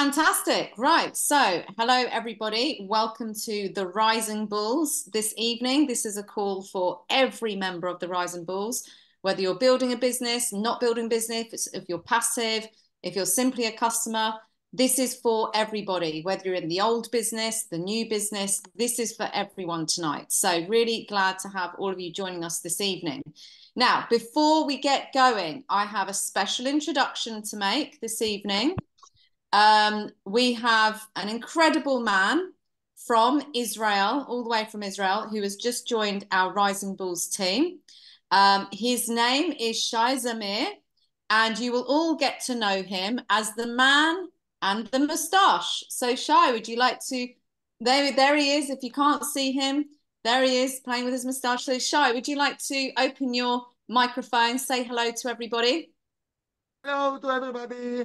Fantastic. Right. So, hello, everybody. Welcome to the Rising Bulls this evening. This is a call for every member of the Rising Bulls, whether you're building a business, not building business, if you're passive, if you're simply a customer. This is for everybody, whether you're in the old business, the new business. This is for everyone tonight. So, really glad to have all of you joining us this evening. Now, before we get going, I have a special introduction to make this evening. We have an incredible man from Israel, all the way from Israel, who has just joined our Rising Bulls team. His name is Shay Zamir, and you will all get to know him as the man and the mustache. So Shay, would you like to, there he is, if you can't see him, there he is playing with his mustache. So Shay, would you like to open your microphone, say hello to everybody? Hello to everybody.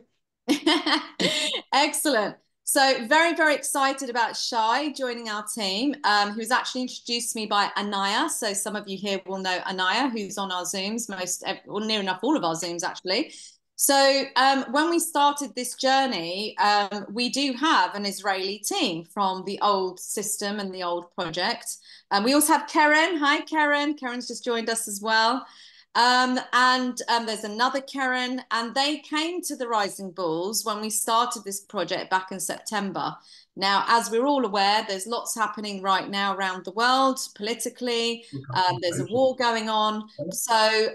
Excellent. So very, very excited about Shay joining our team. He was actually introduced to me by Anaya. So some of you here will know Anaya, who's on our Zooms, or near enough all of our Zooms, actually. So when we started this journey, we do have an Israeli team from the old system and the old project. We also have Karen. Hi, Karen. Karen's just joined us as well. There's another Karen, and they came to the Rising Bulls when we started this project back in September. Now, as we're all aware, there's lots happening right now around the world politically. There's a war going on. So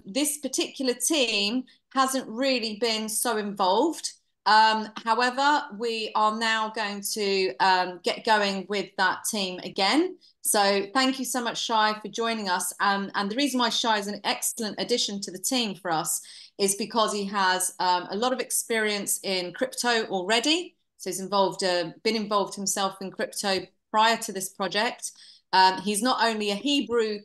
this particular team hasn't really been so involved. However, we are now going to get going with that team again. So thank you so much, Shay, for joining us. And the reason why Shay is an excellent addition to the team for us is because he has a lot of experience in crypto already. So he's been involved himself in crypto prior to this project. He's not only a Hebrew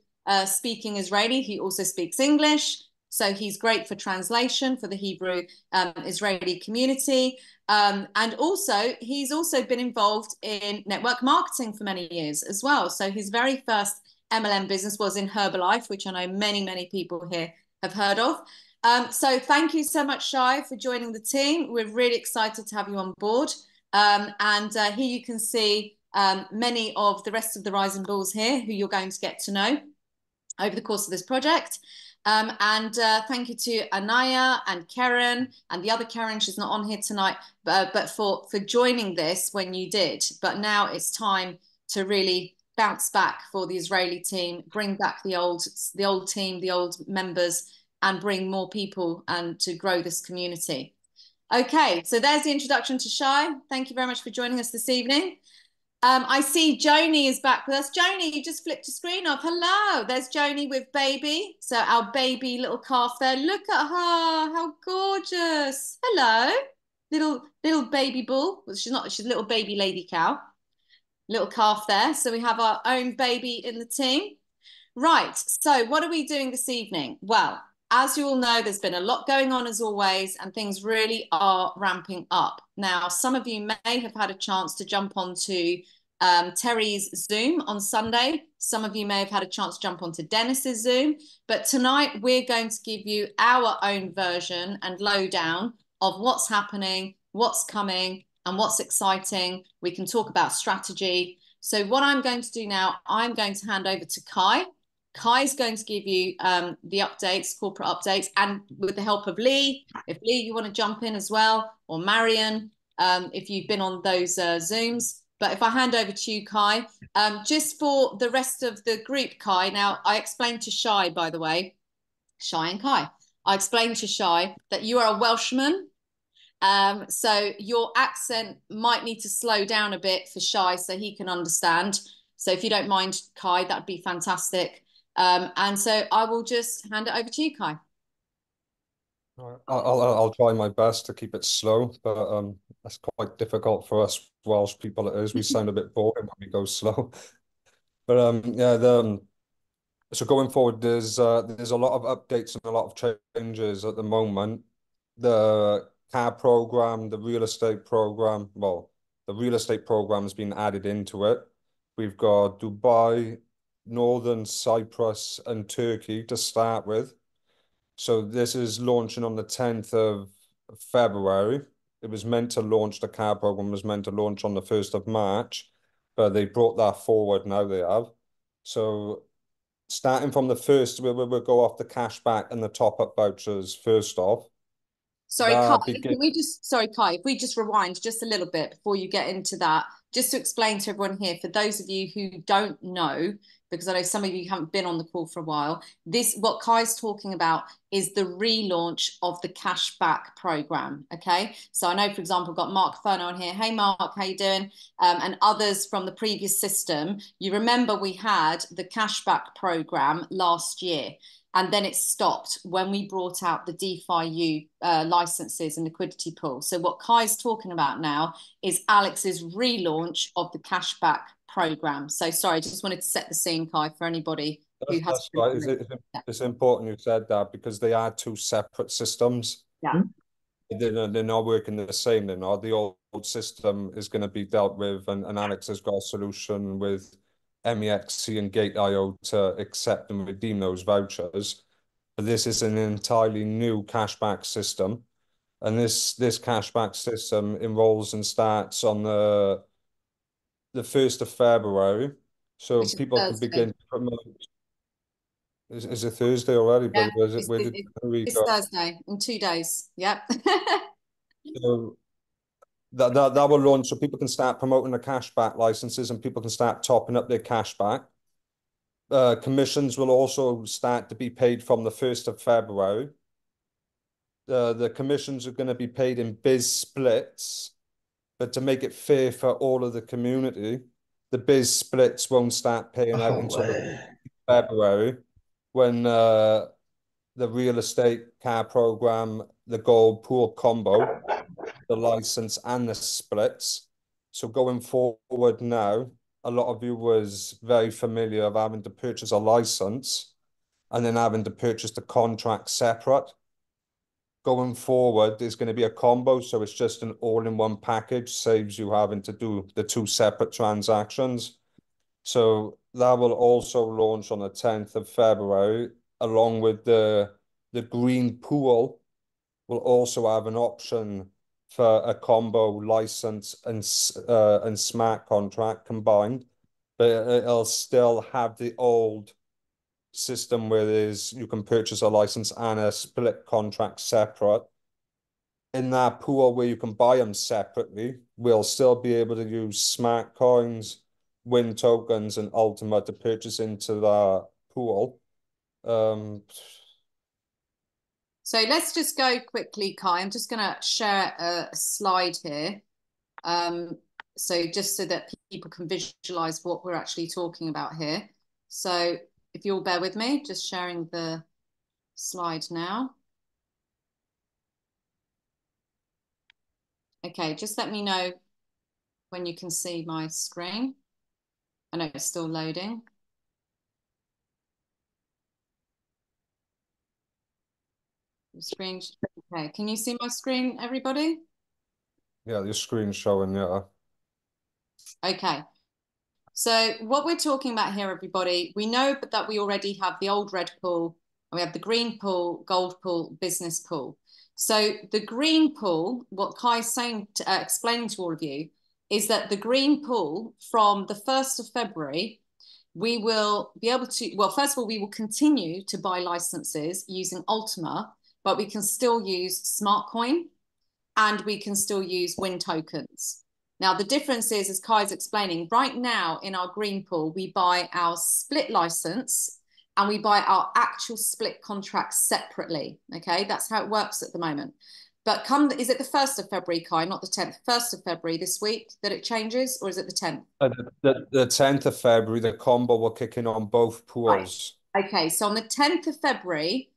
speaking Israeli, he also speaks English. So he's great for translation for the Hebrew Israeli community. And also, he's also been involved in network marketing for many years as well. So his very first MLM business was in Herbalife, which I know many, many people here have heard of. So thank you so much, Shay, for joining the team. We're really excited to have you on board. Here you can see many of the rest of the Rising Bulls here who you're going to get to know over the course of this project. Thank you to Anaya and Karen and the other Karen. She's not on here tonight, but for joining this when you did. But now it's time to really bounce back for the Israeli team, bring back the old team, the old members, and bring more people and to grow this community. Okay, so there's the introduction to Shay. Thank you very much for joining us this evening. I see Joni is back with us. Joni, you just flipped your screen off. Hello, there's Joni with baby. So our baby little calf there. Look at her, how gorgeous. Hello, little baby bull. Well, she's a little baby lady cow. Little calf there. So we have our own baby in the team. Right, so what are we doing this evening? Well, as you all know, there's been a lot going on as always, and things really are ramping up. Now, some of you may have had a chance to jump onto Terry's Zoom on Sunday. Some of you may have had a chance to jump onto Dennis's Zoom. But tonight, we're going to give you our own version and lowdown of what's happening, what's coming, and what's exciting. We can talk about strategy. So what I'm going to do now, I'm going to hand over to Kai. Kai's going to give you the updates, corporate updates, and with the help of Lee, if Lee, you want to jump in as well, or Marion, if you've been on those Zooms. But if I hand over to you, Kai, just for the rest of the group, Kai, now I explained to Shay, by the way, Shay and Kai, I explained to Shay that you are a Welshman. So your accent might need to slow down a bit for Shay so he can understand. So if you don't mind, Kai, that'd be fantastic. And so I will just hand it over to you, Kai. I'll try my best to keep it slow, but that's quite difficult for us Welsh people. It is. We sound a bit boring when we go slow. But yeah, so going forward, there's a lot of updates and a lot of changes at the moment. The car program, the real estate program, well, the real estate program has been added into it. We've got Dubai, Northern Cyprus, and Turkey to start with. So this is launching on the 10th of February. It was meant to launch, the car program was meant to launch on the 1st of March, but they brought that forward now, they have. So starting from the 1st, we'll go off the cashback and the top-up vouchers first off. Sorry, Kai, if we just rewind just a little bit before you get into that, just to explain to everyone here, for those of you who don't know, because I know some of you haven't been on the call for a while, what Kai's talking about is the relaunch of the cashback program, okay? So I know, for example, got Mark Ferno on here. Hey, Mark, how you doing? And others from the previous system. You remember we had the cashback program last year. And then it stopped when we brought out the DeFi licenses and liquidity pool. So what Kai's talking about now is Alex's relaunch of the cashback program. So sorry, I just wanted to set the scene, Kai, for anybody who has. That's right. It's important you said that, because they are two separate systems. Yeah. They're not working the same. They're not. The old system is going to be dealt with, and Alex has got a solution with MEXC and Gate.io to accept and redeem those vouchers. But this is an entirely new cashback system. And this cashback system enrolls and starts on the 1st of February. So people can begin to promote. Is it Thursday already? Yeah, But it's Thursday in 2 days. Yep. So that will launch, so people can start promoting the cashback licenses and people can start topping up their cashback. Commissions will also start to be paid from the 1st of February. The commissions are going to be paid in biz splits, but to make it fair for all of the community, the biz splits won't start paying out until February, when the real estate car program, the gold pool combo, the license and the splits. So going forward now, a lot of you was very familiar of having to purchase a license and then having to purchase the contract separate. Going forward, there's going to be a combo, so it's just an all-in-one package, saves you having to do the two separate transactions. So that will also launch on the 10th of February, along with the green pool will also have an option for a combo license and smart contract combined, but it'll still have the old system where you can purchase a license and a split contract separate. In that pool where you can buy them separately, we'll still be able to use smart coins, win tokens, and Ultima to purchase into that pool. So let's just go quickly, Kai. I'm just going to share a slide here. So just so that people can visualize what we're actually talking about here. So if you'll bear with me, just sharing the slide now. Okay, just let me know when you can see my screen. I know it's still loading. The screen, okay. Can you see my screen, everybody? Yeah, your screen's showing, yeah. Okay. So what we're talking about here, everybody, we know that we already have the old red pool, and we have the green pool, gold pool, business pool. So the green pool, what Kai's saying, explaining to all of you, is that the green pool from the 1st of February, we will be able to, well, first of all, we will continue to buy licenses using Ultima, but we can still use Smart Coin and we can still use Win tokens. Now, the difference is, as Kai's explaining, right now in our green pool, we buy our split license and we buy our actual split contracts separately. Okay, that's how it works at the moment. But is it the 1st of February, Kai, not the 10th? 1st of February this week that it changes, or is it the 10th? The 10th of February, the combo will kick in on both pools. Right. Okay, so on the 10th of February,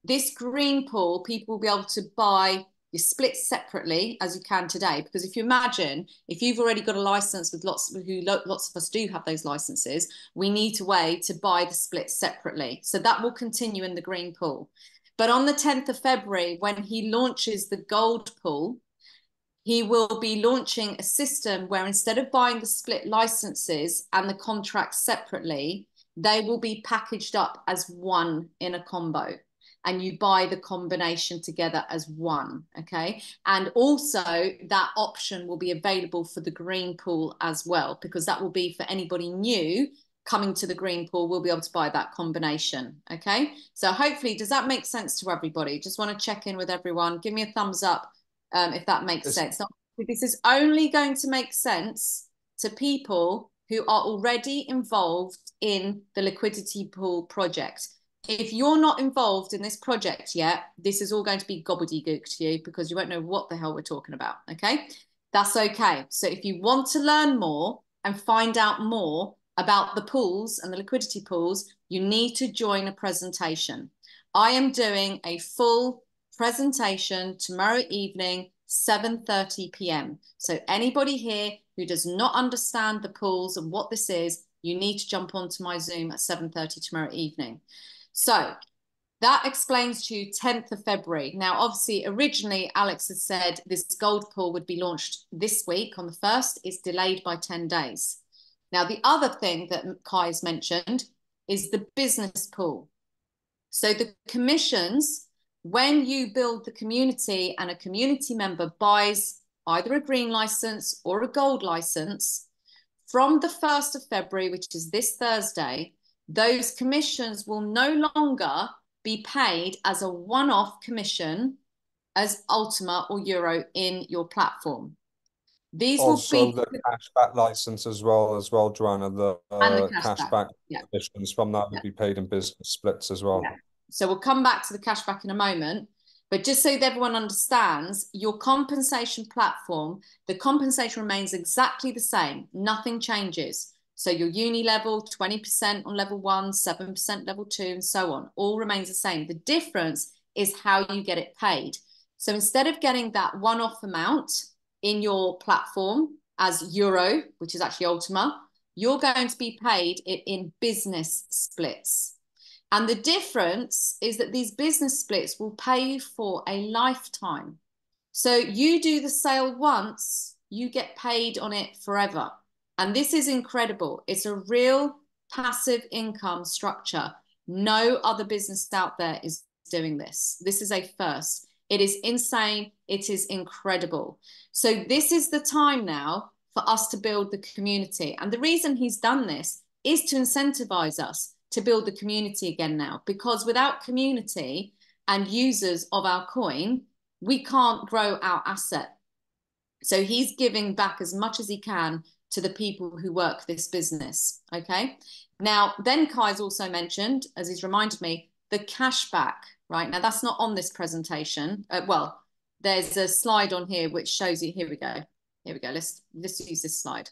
this green pool, people will be able to buy your splits separately as you can today. Because if you imagine, if you've already got a license with lots of us do have those licenses, we need a way to buy the splits separately. So that will continue in the green pool. But on the 10th of February, when he launches the gold pool, he will be launching a system where instead of buying the split licenses and the contracts separately, they will be packaged up as one in a combo. and you buy the combination together as one, okay? And also that option will be available for the green pool as well, because that will be for anybody new coming to the green pool, will be able to buy that combination, okay? So hopefully, does that make sense to everybody? Just want to check in with everyone. Give me a thumbs up if that makes sense. Now, this is only going to make sense to people who are already involved in the liquidity pool project. If you're not involved in this project yet, this is all going to be gobbledygook to you because you won't know what the hell we're talking about, okay? That's okay. So if you want to learn more and find out more about the pools and the liquidity pools, you need to join a presentation. I am doing a full presentation tomorrow evening, 7:30 p.m. So anybody here who does not understand the pools and what this is, you need to jump onto my Zoom at 7:30 tomorrow evening. So that explains to you 10th of February. Now, obviously, originally, Alex had said this gold pool would be launched this week on the 1st. It's delayed by 10 days. Now, the other thing that Kai has mentioned is the business pool. So the commissions, when you build the community and a community member buys either a green license or a gold license, from the 1st of February, which is this Thursday, those commissions will no longer be paid as a one-off commission as Ultima or Euro in your platform. These also will be the cashback license as well, Joanna, the cashback commissions from that will be paid in business splits as well. Yeah. So we'll come back to the cashback in a moment, but just so that everyone understands, your compensation platform, the compensation remains exactly the same. Nothing changes. So your uni level, 20% on level 1, 7% level 2, and so on, all remains the same. The difference is how you get it paid. So instead of getting that one-off amount in your platform as Euro, which is actually Ultima, you're going to be paid it in business splits. And the difference is that these business splits will pay you for a lifetime. So you do the sale once, you get paid on it forever. And this is incredible. It's a real passive income structure. No other business out there is doing this. This is a first. It is insane. It is incredible. So this is the time now for us to build the community. And the reason he's done this is to incentivize us to build the community again now, because without community and users of our coin, we can't grow our asset. So he's giving back as much as he can to the people who work this business, okay? Now, then Kai's also mentioned, as he's reminded me, the cashback, right? Now, that's not on this presentation. Well, there's a slide on here which shows you, here we go. Here we go, let's use this slide.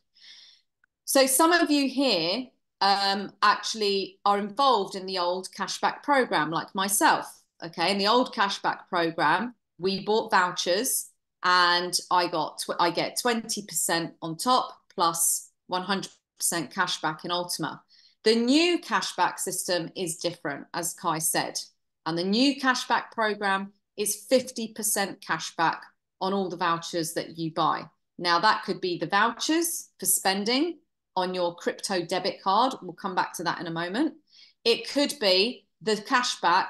So some of you here actually are involved in the old cashback program, like myself, okay? In the old cashback program, we bought vouchers and I get 20% on top plus 100% cashback in Ultima. The new cashback system is different, as Kai said, and the new cashback program is 50% cashback on all the vouchers that you buy. Now, that could be the vouchers for spending on your crypto debit card. We'll come back to that in a moment. It could be the cashback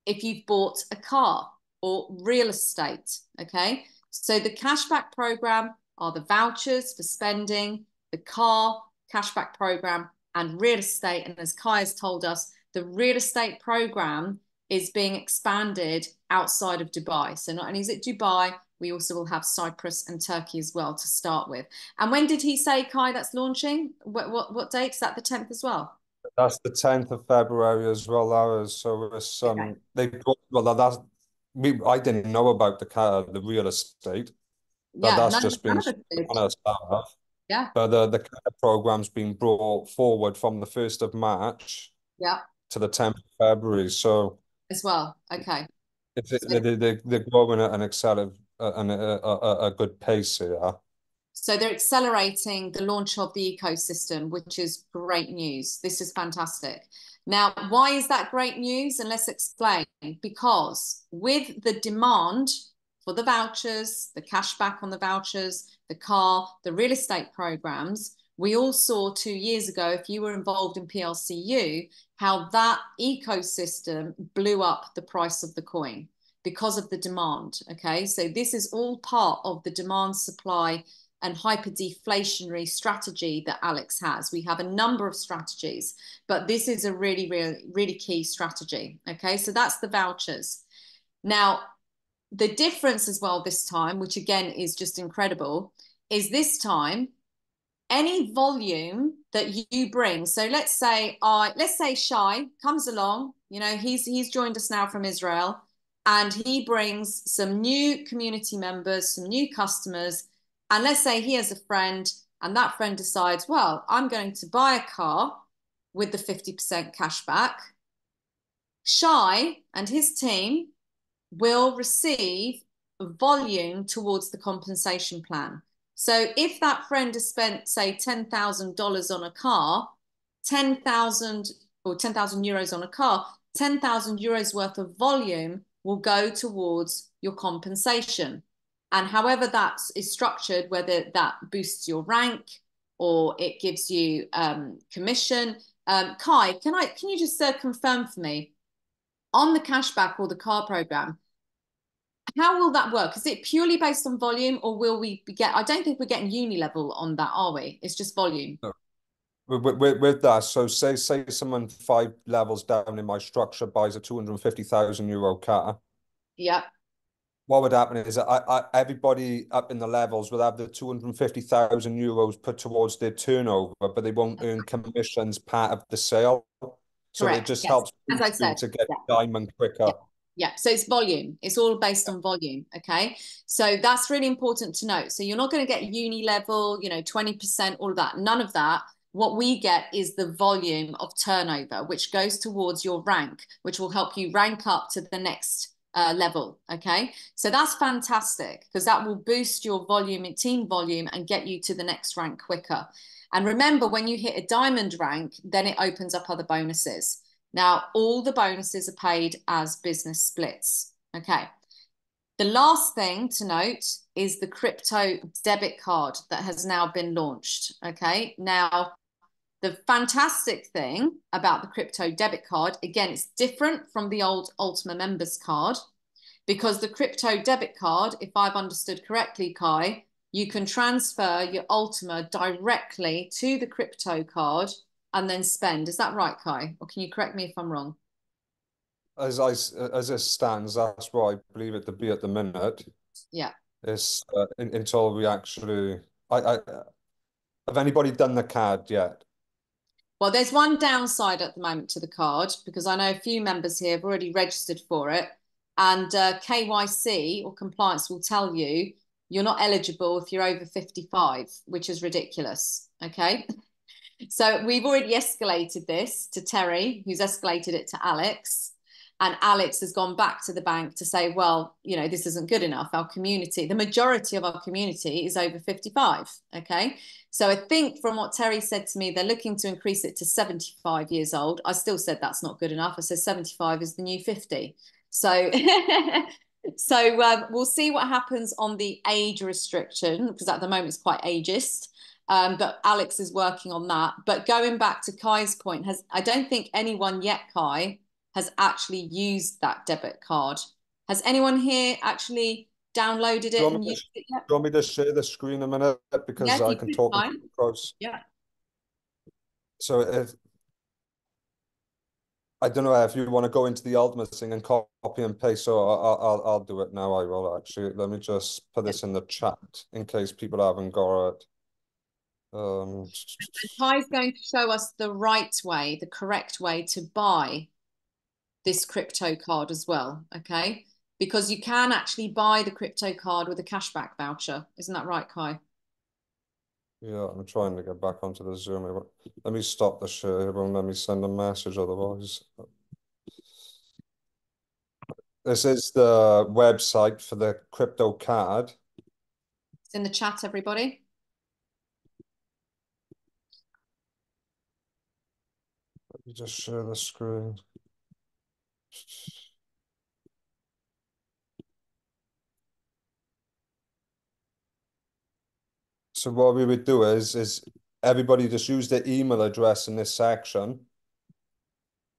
if you've bought a car or real estate, okay? So the cashback program are the vouchers for spending, the car cashback program, and real estate. And as Kai has told us, the real estate program is being expanded outside of Dubai. So not only is it Dubai, we also will have Cyprus and Turkey as well to start with. And when did he say, Kai, that's launching? What date? Is that the 10th as well? That's the 10th of February as well, Lara. So it's Okay. I didn't know about the real estate. But Yeah, that's just been on our staff. Yeah. But the program's been brought forward from the 1st of March to the 10th of February. So as well. Okay. They're growing at a good pace here. So they're accelerating the launch of the ecosystem, which is great news. This is fantastic. Now, why is that great news? And let's explain. Because with the demand for the vouchers, the cashback on the vouchers, the car, the real estate programs, we all saw 2 years ago, if you were involved in PLCU, how that ecosystem blew up the price of the coin because of the demand. Okay, so this is all part of the demand supply and hyper-deflationary strategy that Alex has. We have a number of strategies, but this is a really, really, really key strategy. Okay, so that's the vouchers. Now, the difference as well this time, which again is just incredible, is this time any volume that you bring. So let's say Shay comes along, you know, he's joined us now from Israel, and he brings some new community members, some new customers. And let's say he has a friend, and that friend decides, well, I'm going to buy a car with the 50% cash back. Shay and his team will receive volume towards the compensation plan. So if that friend has spent, say, $10,000 on a car, 10,000 or 10,000 euros on a car, 10,000 euros worth of volume will go towards your compensation. And however that is structured, whether that boosts your rank or it gives you commission. Kai, can you just confirm for me, on the cashback or the car program, how will that work? Is it purely based on volume, or will we get, I don't think we're getting uni level on that, are we? It's just volume. No. With that, so say someone 5 levels down in my structure buys a 250,000 euro car. Yeah. What would happen is everybody up in the levels will have the 250,000 euros put towards their turnover, but they won't earn commissions part of the sale. So Correct. it just Yes. helps As I said, to get diamond quicker. Yeah. Yeah, so it's volume. It's all based on volume, okay? So that's really important to note. So you're not going to get uni level, you know, 20%, all of that. None of that. What we get is the volume of turnover, which goes towards your rank, which will help you rank up to the next level, okay? So that's fantastic, because that will boost your volume and team volume and get you to the next rank quicker. And remember, when you hit a diamond rank, then it opens up other bonuses. Now, all the bonuses are paid as business splits. Okay. The last thing to note is the crypto debit card that has now been launched. Okay. Now, the fantastic thing about the crypto debit card, again, it's different from the old Ultima members card, because the crypto debit card, if I've understood correctly, Kai, you can transfer your Ultima directly to the crypto card and then spend. Is that right, Kai? Or can you correct me if I'm wrong? As it stands, that's what I believe it to be at the minute. Yeah. It's until we actually, have anybody done the card yet? Well, there's one downside at the moment to the card, because I know a few members here have already registered for it, and KYC or compliance will tell you you're not eligible if you're over 55, which is ridiculous. Okay. So we've already escalated this to Terry, who's escalated it to Alex. And Alex has gone back to the bank to say, well, you know, this isn't good enough. Our community, the majority of our community is over 55. Okay. So I think from what Terry said to me, they're looking to increase it to 75 years old. I still said that's not good enough. I said 75 is the new 50. So, we'll see what happens on the age restriction, because at the moment it's quite ageist. But Alex is working on that. But going back to Kai's point, I don't think anyone yet, Kai, has actually used that debit card. Has anyone here actually downloaded it and used it yet? Do you want me to share the screen a minute, because I can talk across? Yeah. So I don't know if you want to go into the ultimate thing and copy and paste. So I'll do it now. I will actually. Let me just put this in the chat in case people haven't got it. Kai's going to show us the right way, the correct way to buy this crypto card as well, okay? Because you can actually buy the crypto card with a cashback voucher. Isn't that right, Kai? Yeah, I'm trying to get back onto the Zoom. Let me stop the share. It won't let me send a message otherwise. This is the website for the crypto card. It's in the chat, everybody. Let me just share the screen. So what we would do is everybody just use their email address in this section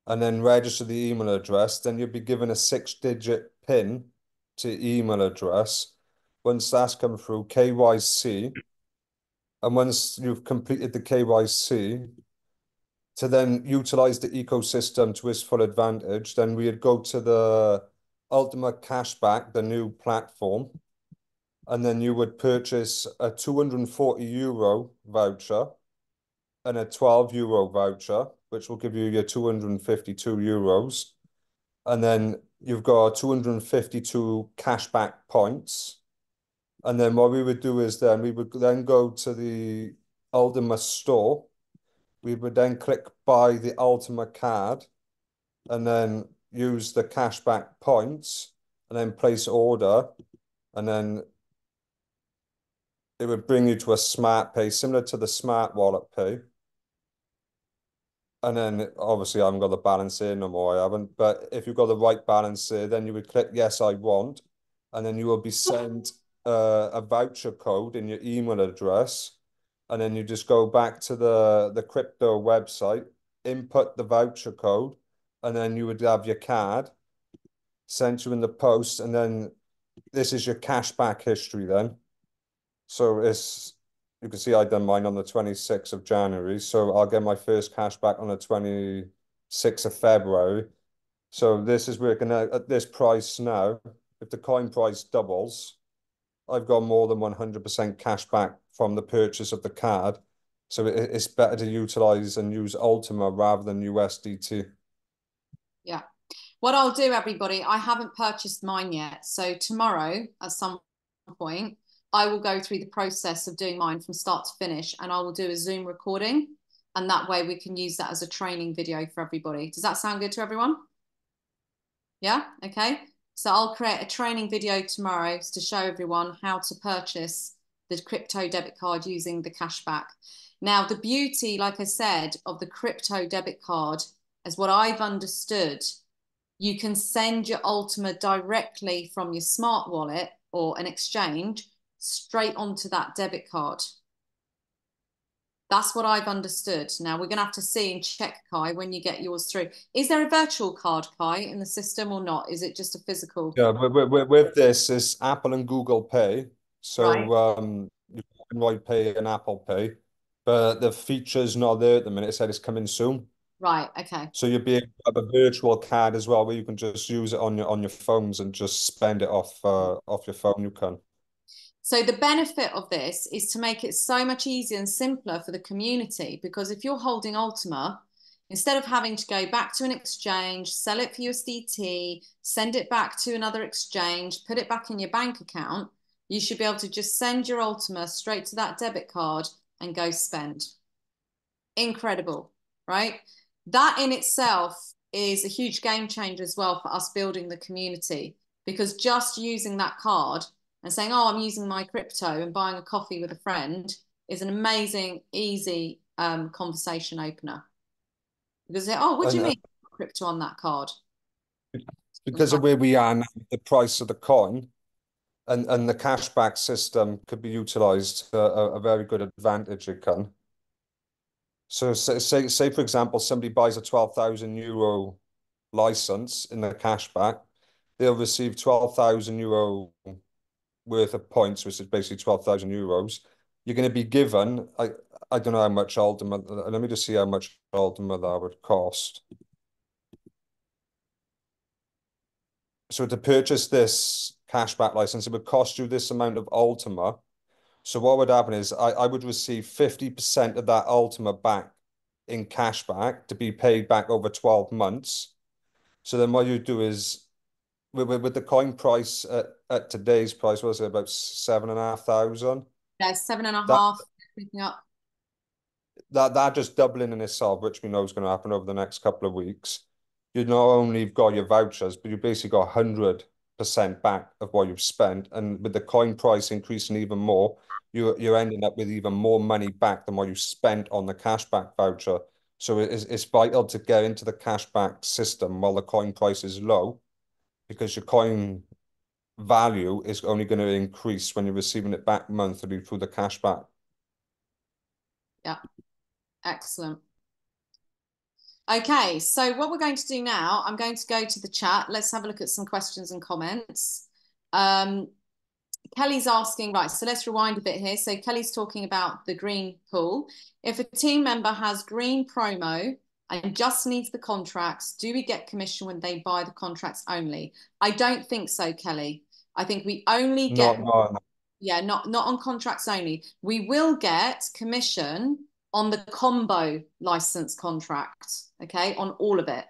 and then register the email address. Then you'll be given a 6-digit PIN to email address. Once that's come through, KYC. And once you've completed the KYC, to then utilize the ecosystem to its full advantage, then we'd go to the Ultima Cashback, the new platform, and then you would purchase a €240 voucher and a €12 voucher, which will give you your €252. And then you've got 252 cashback points. And then what we would do is then we would then go to the Ultima store. We would then click buy the Ultima card and then use the cashback points and then place order. And then it would bring you to a smart pay, similar to the smart wallet pay. And then obviously I haven't got the balance in no more, I haven't. But if you've got the right balance there, then you would click yes, I want. And then you will be sent a voucher code in your email address. And then you just go back to the crypto website, input the voucher code, and then you would have your card sent you in the post. And then this is your cashback history then. So you can see I done mine on the 26th of January. So I'll get my first cashback on the 26th of February. So this is working at this price now. If the coin price doubles, I've got more than 100% cash back from the purchase of the card. So it's better to utilize and use Ultima rather than USDT. Yeah. What I'll do, everybody, I haven't purchased mine yet. So tomorrow, at some point, I will go through the process of doing mine from start to finish, and I will do a Zoom recording. And that way we can use that as a training video for everybody. Does that sound good to everyone? Yeah? Okay. So I'll create a training video tomorrow to show everyone how to purchase the crypto debit card using the cashback. Now, the beauty, like I said, of the crypto debit card is what I've understood. You can send your Ultima directly from your smart wallet or an exchange straight onto that debit card. That's what I've understood. Now we're going to have to see and check, Kai, when you get yours through. Is there a virtual card, Kai, in the system or not? Is it just a physical? Yeah, with this is Apple and Google Pay. So Right. you can Android Pay and Apple Pay, but the feature's not there at the minute. It said it's coming soon. Right. Okay. So you'll be able to have a virtual card as well, where you can just use it on your phones and just spend it off your phone. You can. So the benefit of this is to make it so much easier and simpler for the community, because if you're holding Ultima, instead of having to go back to an exchange, sell it for USDT, send it back to another exchange, put it back in your bank account, you should be able to just send your Ultima straight to that debit card and go spend. Incredible, right? That in itself is a huge game changer as well for us building the community, because just using that card and saying, oh, I'm using my crypto and buying a coffee with a friend is an amazing, easy conversation opener. Because they, oh, what do you And mean crypto on that card? because of where we are now, the price of the coin and the cashback system could be utilized to a very good advantage. It can. So say for example, somebody buys a €12,000 license in the cashback, they'll receive €12,000 worth of points, which is basically €12,000. You're going to be given, I don't know how much Ultima, let me just see how much Ultima that would cost. So to purchase this cashback license, it would cost you this amount of Ultima. So what would happen is I would receive 50% of that Ultima back in cashback to be paid back over 12 months. So then what you do is with the coin price at today's price, what was it, about 7,500? Yeah, seven and a That half, picking up. that just doubling in itself, which we know is going to happen over the next couple of weeks. You not only got your vouchers, but you basically got 100% back of what you've spent. And with the coin price increasing even more, you're ending up with even more money back than what you spent on the cashback voucher. So it's vital to get into the cashback system while the coin price is low, because your coin value is only going to increase when you're receiving it back monthly through the cashback. Yeah, excellent. Okay, so what we're going to do now, I'm going to go to the chat. Let's have a look at some questions and comments. Kelly's asking, right, so let's rewind a bit here. So Kelly's talking about the green pool. If a team member has green promo and just needs the contracts, do we get commission when they buy the contracts only? I don't think so, Kelly. I think we only get... No. Yeah, not on contracts only. We will get commission on the combo license contract, okay, on all of it,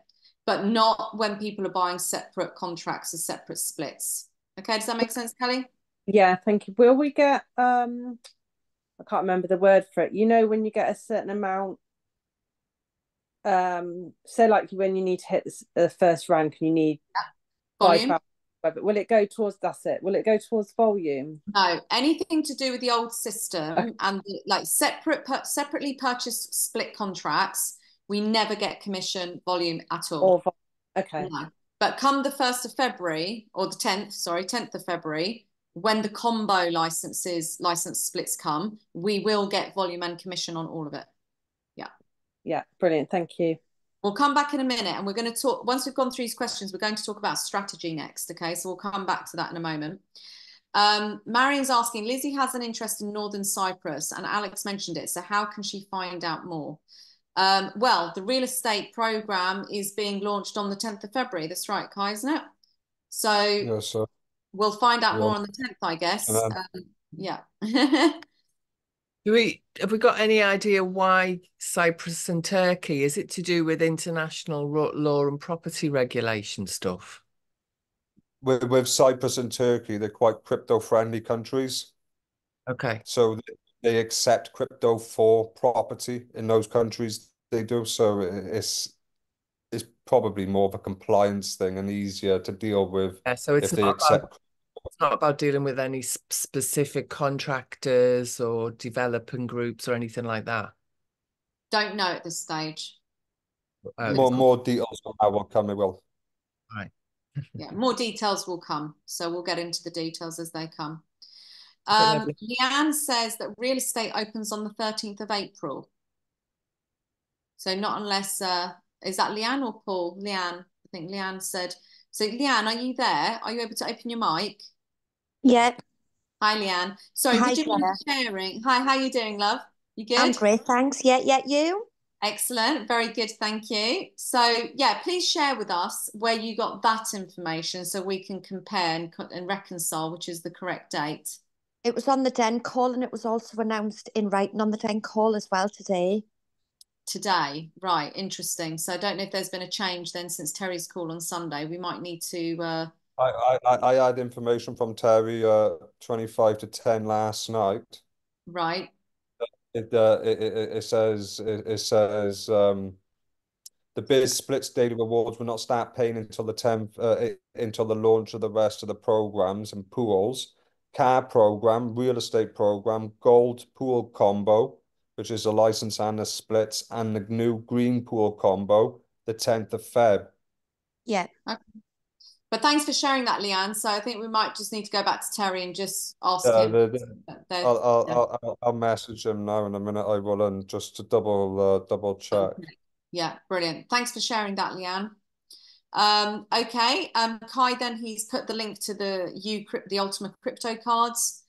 but not when people are buying separate contracts or separate splits. Okay, does that make sense, Kelly? Yeah, thank you. Will we get I can't remember the word for it. You know, when you get a certain amount, say like when you need to hit the first rank and you need volume. 5,000. But will it go towards, that's it? Will it go towards volume? No, anything to do with the old system and like separately purchased split contracts, we never get commission volume at all. Okay. No. But come the 1st of February, or the 10th, sorry, 10th of February, when the combo license splits come, we will get volume and commission on all of it. Yeah. Yeah, brilliant. Thank you. We'll come back in a minute and we're going to talk, once we've gone through these questions, we're going to talk about strategy next, okay? So we'll come back to that in a moment. Marion's asking, Lizzie has an interest in Northern Cyprus and Alex mentioned it, so how can she find out more? Well, the real estate program is being launched on the 10th of February. That's right, Kai, isn't it? So yes, we'll find out more on the 10th, I guess. Yeah. Have we got any idea why Cyprus and Turkey? Is it to do with international law and property regulation stuff? With Cyprus and Turkey, they're quite crypto-friendly countries. Okay. So they accept crypto for property in those countries. They do. So it's probably more of a compliance thing and easier to deal with. Yeah, so it's not about dealing with any specific contractors or developing groups or anything like that. Don't know at this stage. More details on how will come. It will. Right. Yeah, more details will come. So we'll get into the details as they come. Leanne says that real estate opens on the 13th of April. So not unless, is that Leanne or Paul? Leanne, I think Leanne said. So Leanne, are you there? Are you able to open your mic? Yeah. Hi, Leanne. Sorry, Hi, would you mind sharing? Hi, how are you doing, love? You good? I'm great, thanks. Yeah, you? Excellent. Very good. Thank you. So, yeah, please share with us where you got that information so we can compare and reconcile which is the correct date. It was on the Den call and it was also announced in writing on the Den call as well today. Today, right. Interesting. So I don't know if there's been a change then since Terry's call on Sunday. We might need to... I had information from Terry 25 to 10 last night. Right. It says the biz splits daily rewards will not start paying until the 10th until the launch of the rest of the programs and pools. Car program, real estate program, gold pool combo, which is a license and the splits, and the new green pool combo, the 10th of Feb. Yeah. Okay. But thanks for sharing that, Leanne. So I think we might just need to go back to Terry and just ask him. I'll message him now in a minute. I will, and just to double check. Okay. Yeah, brilliant. Thanks for sharing that, Leanne. Okay. Kai, then he's put the link to the Ultima crypto cards.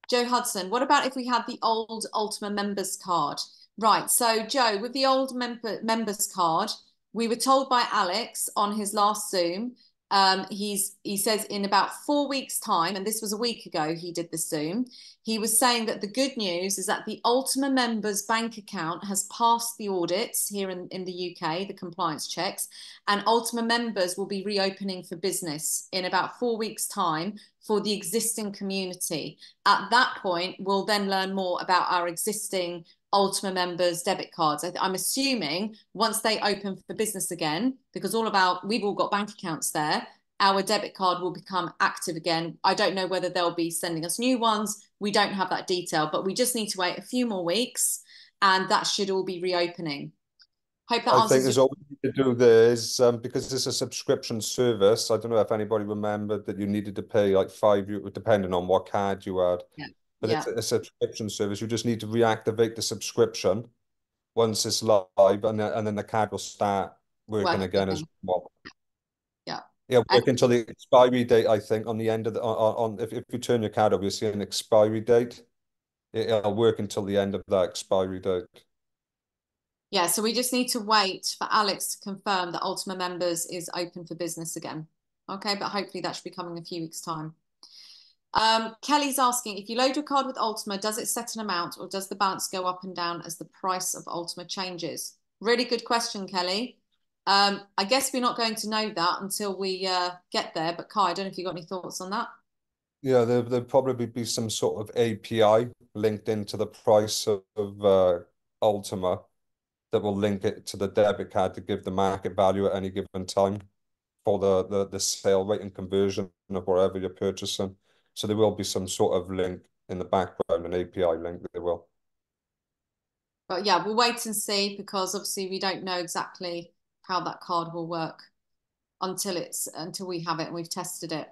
Joe Hudson, what about if we had the old Ultima members card? Right. So Joe, with the old members card, we were told by Alex on his last Zoom. He says in about 4 weeks' time, and this was a week ago he did the Zoom, he was saying that the good news is that the Ultima members bank account has passed the audits here in the UK, the compliance checks, and Ultima members will be reopening for business in about 4 weeks' time for the existing community. At that point, we'll then learn more about our existing Ultima members debit cards. I'm assuming once they open for business again, because we've all got bank accounts there, our debit card will become active again. I don't know whether they'll be sending us new ones. We don't have that detail, but we just need to wait a few more weeks and that should all be reopening. Hope that answers. I think there's all we need to do there is, because it's a subscription service, I don't know if anybody remembered that you needed to pay like €5, depending on what card you had. Yeah. but Yeah. it's a subscription service. You just need to reactivate the subscription once it's live, and then the card will start working again as well. Yeah. Yeah, work until the expiry date, I think, on the end of the if you turn your card over, you see an expiry date. It'll work until the end of that expiry date. Yeah, so we just need to wait for Alex to confirm that Ultima Members is open for business again. Okay, but hopefully that should be coming in a few weeks' time. Kelly's asking, if you load your card with Ultima, does it set an amount or does the balance go up and down as the price of Ultima changes? Really good question, Kelly. I guess we're not going to know that until we get there, but Kai, I don't know if you've got any thoughts on that. Yeah, there'll probably be some sort of API linked into the price of Ultima that will link it to the debit card to give the market value at any given time for the sale rate and conversion of whatever you're purchasing. So there will be some sort of link in the background, an API link that there will. But yeah, we'll wait and see, because obviously we don't know exactly how that card will work until we have it and we've tested it.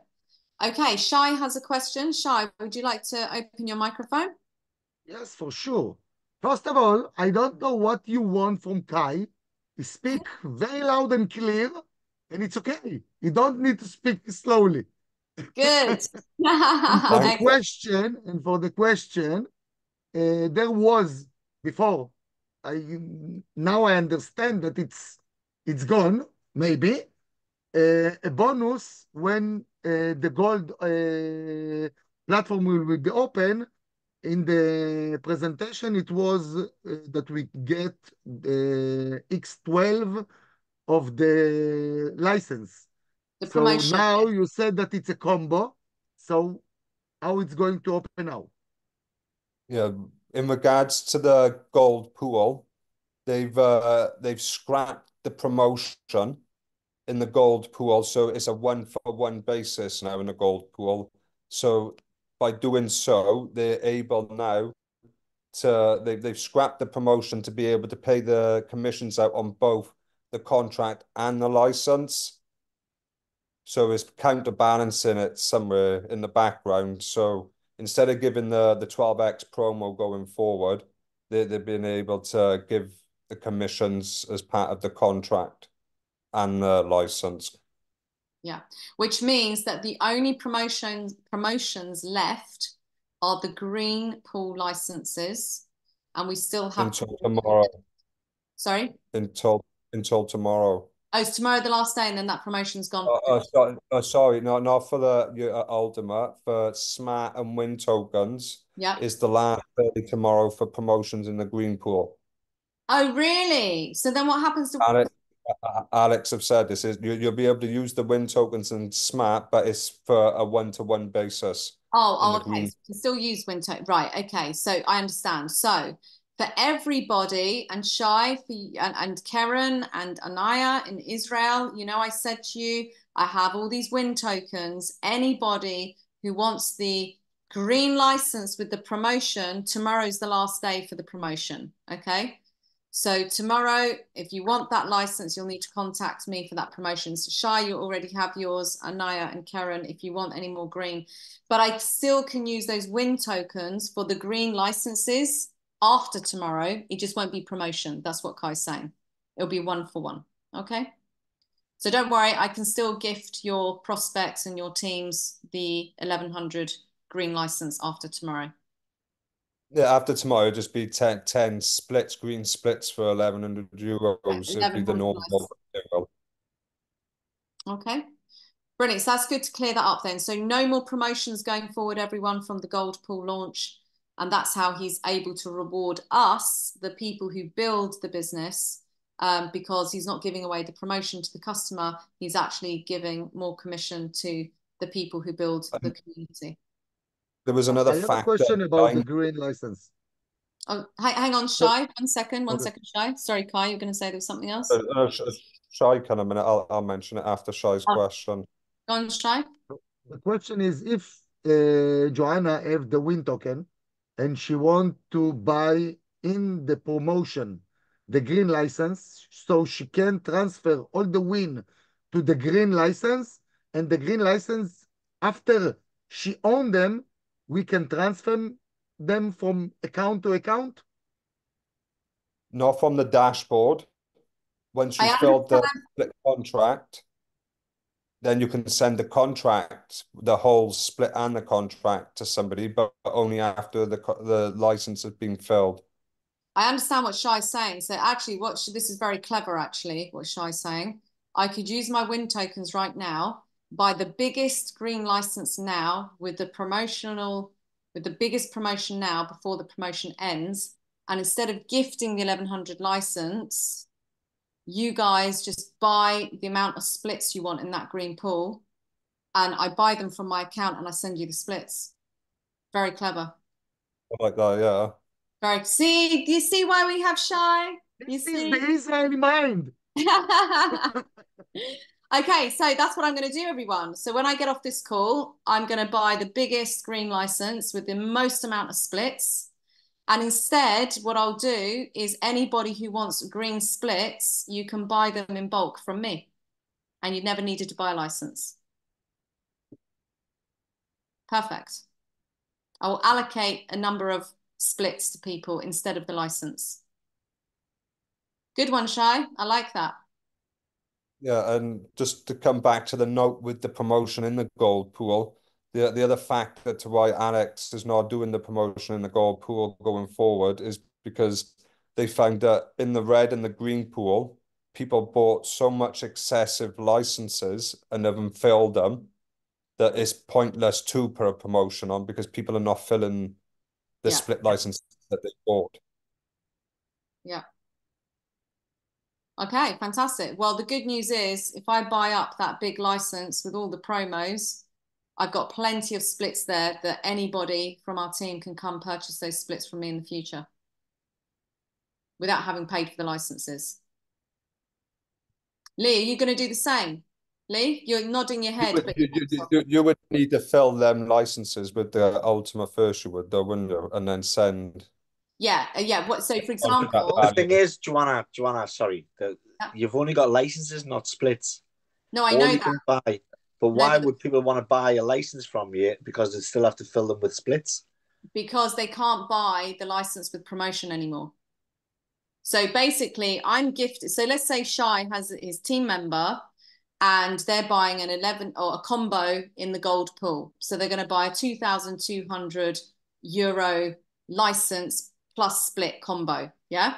Okay, Shay has a question. Shay, would you like to open your microphone? Yes, for sure. First of all, I don't know what you want from Kai. He speak very loud and clear, and it's okay. You don't need to speak slowly. Good. For the question, there was before. Now I understand that it's gone. Maybe a bonus when the gold platform will be open. In the presentation, it was that we get X12 of the license. The so promotion. now you said that it's a combo. So how it's going to open now? Yeah, in regards to the gold pool, they've scrapped the promotion in the gold pool, so it's a 1-for-1 basis now in the gold pool. So by doing so, they're able now to they've scrapped the promotion to be able to pay the commissions out on both the contract and the license. So it's counterbalancing it somewhere in the background. So instead of giving the 12x promo going forward, they've been able to give the commissions as part of the contract and the license. Yeah, which means that the only promotions left are the green pool licenses, and we still have until tomorrow. Sorry? Until tomorrow. Oh, it's tomorrow the last day, and then that promotion's gone. Sorry, no, not for the Ultima, for Smart and Win tokens. Yeah, is the last day tomorrow for promotions in the green pool. Oh, really? So then what happens to Alex have said this is you'll be able to use the Win tokens in Smart, but it's for a 1-to-1 basis. Okay. So you can still use Win token. Right. Okay. So I understand. So for everybody, and Shay and Karen and Anaya in Israel, I said to you, I have all these Win tokens. Anybody who wants the green license with the promotion, tomorrow's the last day for the promotion. Okay. So tomorrow, if you want that license, you'll need to contact me for that promotion. So Shay, you already have yours, Anaya and Karen, if you want any more green. But I still can use those Win tokens for the green licenses after tomorrow. It just won't be promotion. That's what Kai's saying. It'll be 1-for-1. Okay? So don't worry, I can still gift your prospects and your teams the 1100 green license after tomorrow. Yeah, after tomorrow, it'll just be 10 splits, green splits for 1,100 euros. Yeah, it'll be the normal. Okay, brilliant. So that's good to clear that up then. So no more promotions going forward, everyone, from the gold pool launch. And that's how he's able to reward us, the people who build the business, because he's not giving away the promotion to the customer. He's actually giving more commission to the people who build the community. There was another I have a question about the green license. Oh, hang on, Shay. One second, Shay. Sorry, Kai, you're going to say there was something else? Shay, can a minute. I'll mention it after Shay's question. Go on, Shay. The question is, if Joanna have the Win token and she want to buy in the promotion the green license, so she can transfer all the Win to the green license, and the green license, after she own them, we can transfer them from account to account? Not from the dashboard. Once you filled the split contract, then you can send the contract, the whole split and the contract to somebody, but only after the license has been filled. I understand what Shai's saying. So actually, this is very clever, actually, what Shai's saying. I could use my win tokens right now, buy the biggest green license now with the biggest promotion now before the promotion ends. And instead of gifting the 1100 license, you guys just buy the amount of splits you want in that green pool, and I buy them from my account and I send you the splits. Very clever. I like that, yeah. Do you see why we have Shay? This is the Israeli mind. Okay, so that's what I'm going to do, everyone. So when I get off this call, I'm going to buy the biggest green license with the most amount of splits. And instead, what I'll do is anybody who wants green splits, you can buy them in bulk from me. And you never needed to buy a license. Perfect. I will allocate a number of splits to people instead of the license. Good one, Shay. I like that. Yeah, and just to come back to the note with the promotion in the gold pool, the other factor to why Alex is not doing the promotion in the gold pool going forward is because they found that in the red and the green pool, people bought so much excessive licenses and haven't filled them that it's pointless to put a promotion on because people are not filling the split licenses that they bought. Yeah. Okay, fantastic. Well, the good news is if I buy up that big license with all the promos, I've got plenty of splits there that anybody from our team can come purchase those splits from me in the future without having paid for the licenses. Lee, are you going to do the same? Lee, you're nodding your head. You would need to fill them licenses with the Ultima first, you would, though, wouldn't you? And then send. Yeah. So, for example, the thing is, Joanna, sorry, you've only got licenses, not splits. No, I know that. Can buy. But why would people want to buy a license from you? Because they still have to fill them with splits. Because they can't buy the license with promotion anymore. So basically, I'm gifted. So let's say Shay has his team member and they're buying an 11 or a combo in the gold pool. So they're going to buy a €2,200 license plus split combo. Yeah.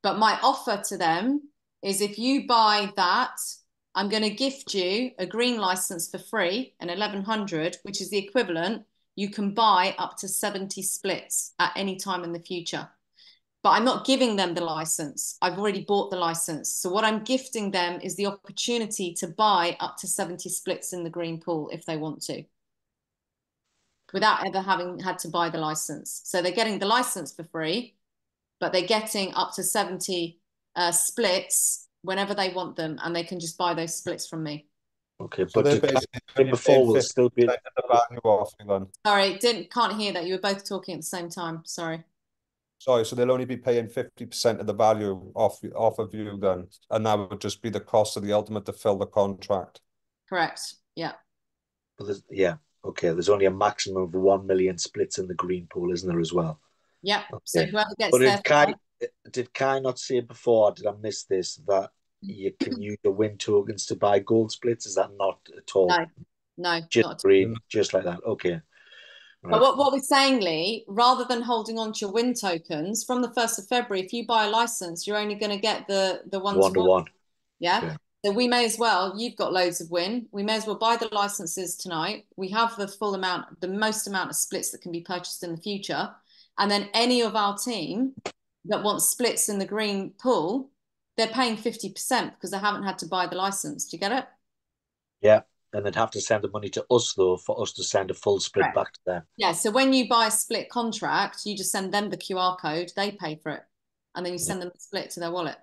But my offer to them is if you buy that, I'm going to gift you a green license for free, an 1100, which is the equivalent. You can buy up to 70 splits at any time in the future. But I'm not giving them the license. I've already bought the license. So what I'm gifting them is the opportunity to buy up to 70 splits in the green pool if they want to, without ever having had to buy the license. So they're getting the license for free, but they're getting up to 70 splits whenever they want them, and they can just buy those splits from me. Okay, so but before will still be the value off then. Sorry, can't hear that. You were both talking at the same time. Sorry. Sorry, so they'll only be paying 50% of the value off of you then, and that would just be the cost of the ultimate to fill the contract. Correct. Yeah. But okay. There's only a maximum of 1 million splits in the green pool, isn't there, as well? Yeah. Okay. So whoever gets there. Did Kai not say before? Did I miss this? That you can use your win tokens to buy gold splits? Is that not at all? No. Just not green, just like that. Okay. Right. But what we're saying, Lee, rather than holding on to your win tokens, from the 1st of February, if you buy a license, you're only going to get the one-to-one. Yeah. Okay. So we may as well, you've got loads of win. We may as well buy the licenses tonight. We have the full amount, the most amount of splits that can be purchased in the future. And then any of our team that wants splits in the green pool, they're paying 50% because they haven't had to buy the license. Do you get it? Yeah. And they'd have to send the money to us, though, for us to send a full split back to them. Yeah, so when you buy a split contract, you just send them the QR code, they pay for it, and then you send them the split to their wallet.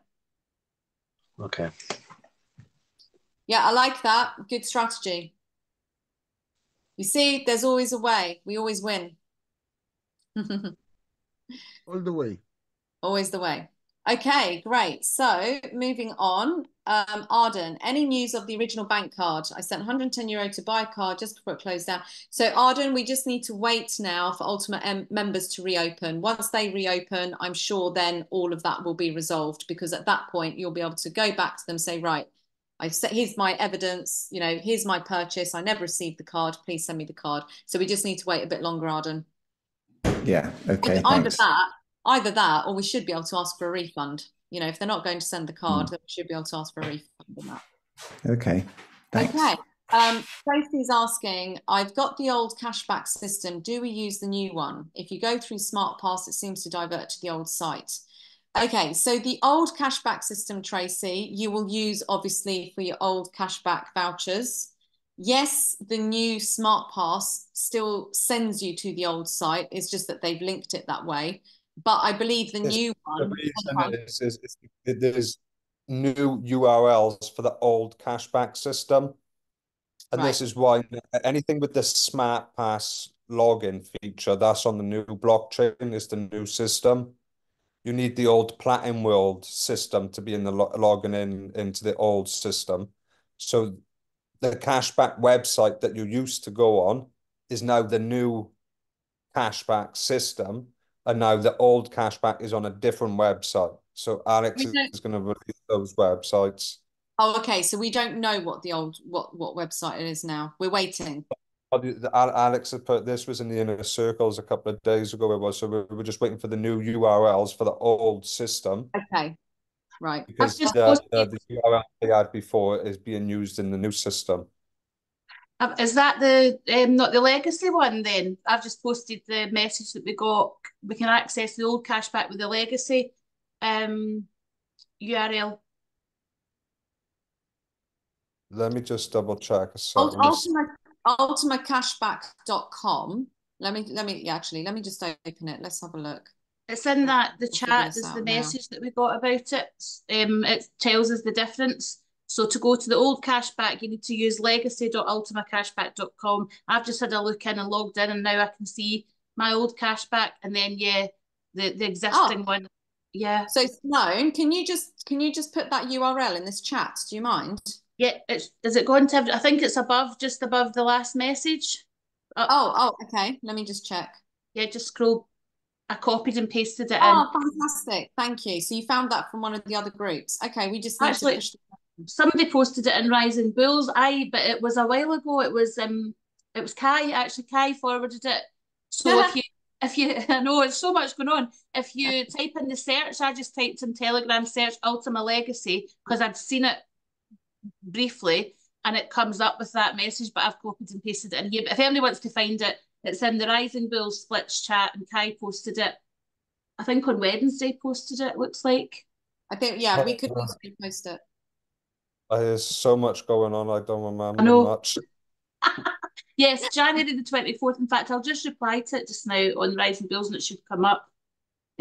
Okay. Yeah, I like that. Good strategy. You see, there's always a way. We always win. All the way. Always the way. Okay, great. So moving on, Arden, any news of the original bank card? I sent €110 to buy a card just before it closed down. So Arden, we just need to wait now for Ultima members to reopen. Once they reopen, I'm sure then all of that will be resolved, because at that point you'll be able to go back to them, say, right, I've set, here's my evidence, you know, here's my purchase. I never received the card. Please send me the card. So we just need to wait a bit longer, Arden. Yeah, okay, Either thanks. that, or we should be able to ask for a refund. You know, if they're not going to send the card, then we should be able to ask for a refund on that. Okay, thanks. Okay. Tracy's asking, I've got the old cashback system. Do we use the new one? If you go through SmartPass, it seems to divert to the old site. Okay, so the old cashback system, Tracy, you will use obviously for your old cashback vouchers. Yes, the new SmartPass still sends you to the old site. It's just that they've linked it that way. But I believe the new one. The reason is there's new URLs for the old cashback system. And this is why anything with the SmartPass login feature, that's on the new blockchain, is the new system. You need the old Platinum World system to be in the logging into the old system. So the cashback website that you used to go on is now the new cashback system, and now the old cashback is on a different website. So Alex is going to release those websites. Oh, okay. So we don't know what the old what website it is now. We're waiting. Alex had put, this was in the inner circles a couple of days ago. It was, so we were just waiting for the new URLs for the old system. Okay, right. Because the URL they had before is being used in the new system. Is that the not the legacy one then? I've just posted the message that we got. We can access the old cashback with the legacy URL. Let me just double check a second. ultimacashback.com. Let me just open it. Let's have a look. It's in the chat. There's the message that we got about it. It tells us the difference. So to go to the old cashback, you need to use legacy.ultimacashback.com. I've just had a look in and logged in, and now I can see my old cashback, and then the existing one. Yeah. So Simone, can you just put that URL in this chat? Do you mind? Yeah. Is it going to? I think it's just above the last message. Oh, okay. Let me just check. Yeah, just scroll. I copied and pasted it in. Oh, fantastic. Thank you. So you found that from one of the other groups. Okay, we just need to push the button. Somebody posted it in Rising Bulls. But it was a while ago. It was Kai, actually. Kai forwarded it. So if you I know it's so much going on. If you type in the search, I just typed in Telegram search Ultima Legacy because I'd seen it briefly and it comes up with that message, but I've copied and pasted it in here. But if anybody wants to find it, it's in the Rising Bulls Splits chat, and Kai posted it, I think on Wednesday posted it, looks like. I think, yeah, we could also post it. There's so much going on, I don't remember much. Yes, January the 24th. In fact, I'll just reply to it just now on Rising Bulls and it should come up.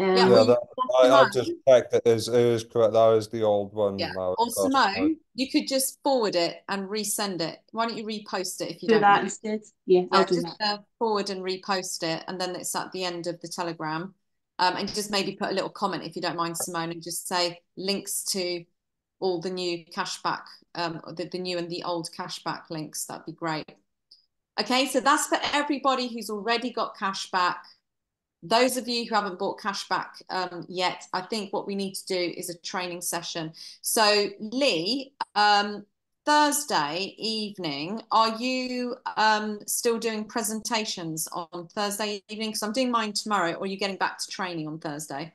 I just checked it is correct. That is the old one. Yeah. Or Simone, you could just forward it and resend it. Why don't you repost it if you do don't that instead? Yeah, I'll do just that. Forward and repost it, and then it's at the end of the Telegram. And just maybe put a little comment if you don't mind, Simone, and just say links to all the new cashback, the new and the old cashback links. That'd be great. Okay, so that's for everybody who's already got cashback. Those of you who haven't bought cashback yet, I think what we need to do is a training session. So Lee, Thursday evening, are you still doing presentations on Thursday evening? Because I'm doing mine tomorrow, or are you getting back to training on Thursday?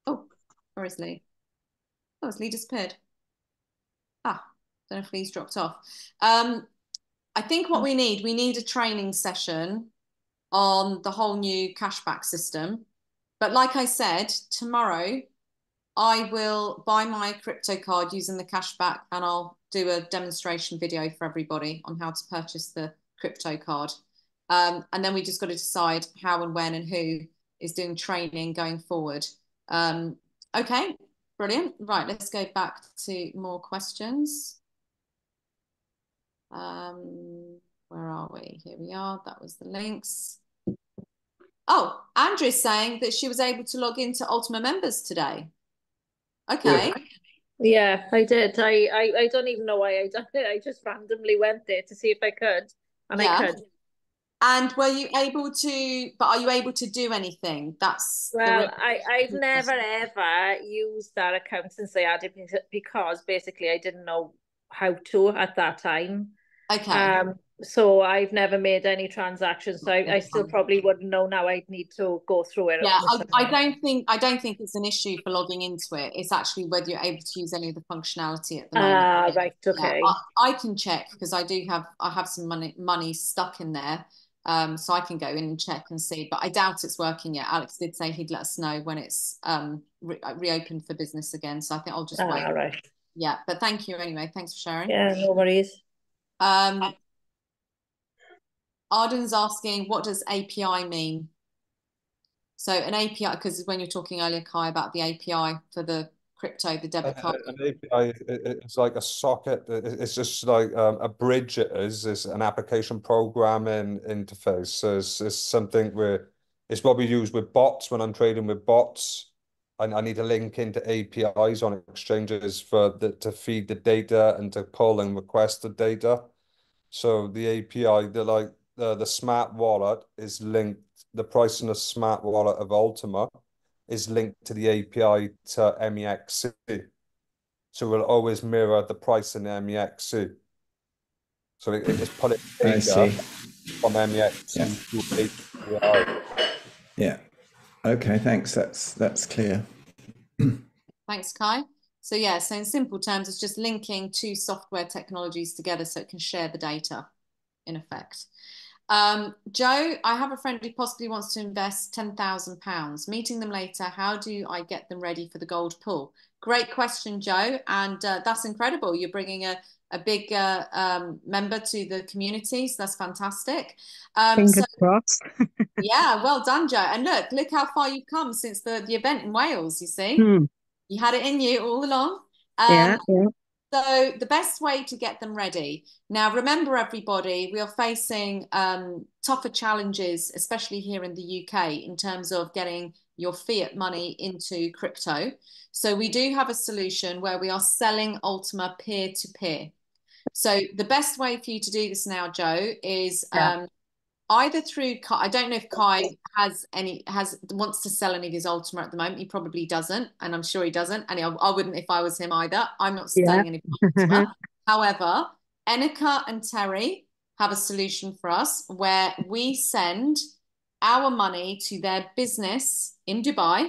Oh, where is Lee? Oh, has Lee disappeared? Don't know if Lee's dropped off. I think what we need a training session on the whole new cashback system. But like I said, tomorrow I will buy my crypto card using the cashback, and I'll do a demonstration video for everybody on how to purchase the crypto card. And then we just got to decide how and when and who is doing training going forward. Okay, brilliant. Right, let's go back to more questions. Where are we? Here we are. That was the links. Oh, Andrew's saying that she was able to log into Ultima members today. Okay. Yeah, I did. I don't even know why I done it. I just randomly went there to see if I could, and I could. And were you able to, but are you able to do anything? That's well, I've never ever used that account since I had it because basically I didn't know how to at that time. Okay. So I've never made any transactions. So I still probably wouldn't know now. I'd need to go through it. Yeah, I don't think it's an issue for logging into it. It's actually whether you're able to use any of the functionality at the moment. Right, okay. Yeah, I can check because I have some money stuck in there. So I can go in and check and see, but I doubt it's working yet. Alex did say he'd let us know when it's reopened for business again. So I think I'll just wait. Right. Yeah, but thank you anyway. Thanks for sharing. Yeah, no worries. Arden's asking, what does API mean? So an API, because when you're talking earlier, Kai, about the API for the crypto, the debit card. An API, it's like a socket. It's just like a bridge. It's an application programming interface. It's something where it's what we use with bots when I'm trading with bots. I need to link into APIs on exchanges to feed the data and to pull and request the data. So the API, the smart wallet is linked. The price in the smart wallet of Ultima is linked to the API to MEXC. So we'll always mirror the price in the MEXC. So it's put it data from MEXC to API. Yeah. Okay, thanks. That's clear. Thanks, Kai. So yeah, so in simple terms, it's just linking two software technologies together so it can share the data, in effect. Joe, I have a friend who possibly wants to invest £10,000. Meeting them later, how do I get them ready for the gold pool? Great question, Joe, and that's incredible. You're bringing a big member to the community, so that's fantastic. Fingers crossed. Yeah, well done, Joe. And look how far you've come since the event in Wales, you see. You had it in you all along. Yeah. So the best way to get them ready. Now, remember, everybody, we are facing tougher challenges, especially here in the UK, in terms of getting your fiat money into crypto. So we do have a solution where we are selling Ultima peer-to-peer. So the best way for you to do this now, Joe, is either through, I don't know if Kai wants to sell any of his Ultima at the moment. He probably doesn't, and I'm sure he doesn't. And I wouldn't if I was him either. I'm not selling any Ultima. However, Enika and Terry have a solution for us where we send our money to their business in Dubai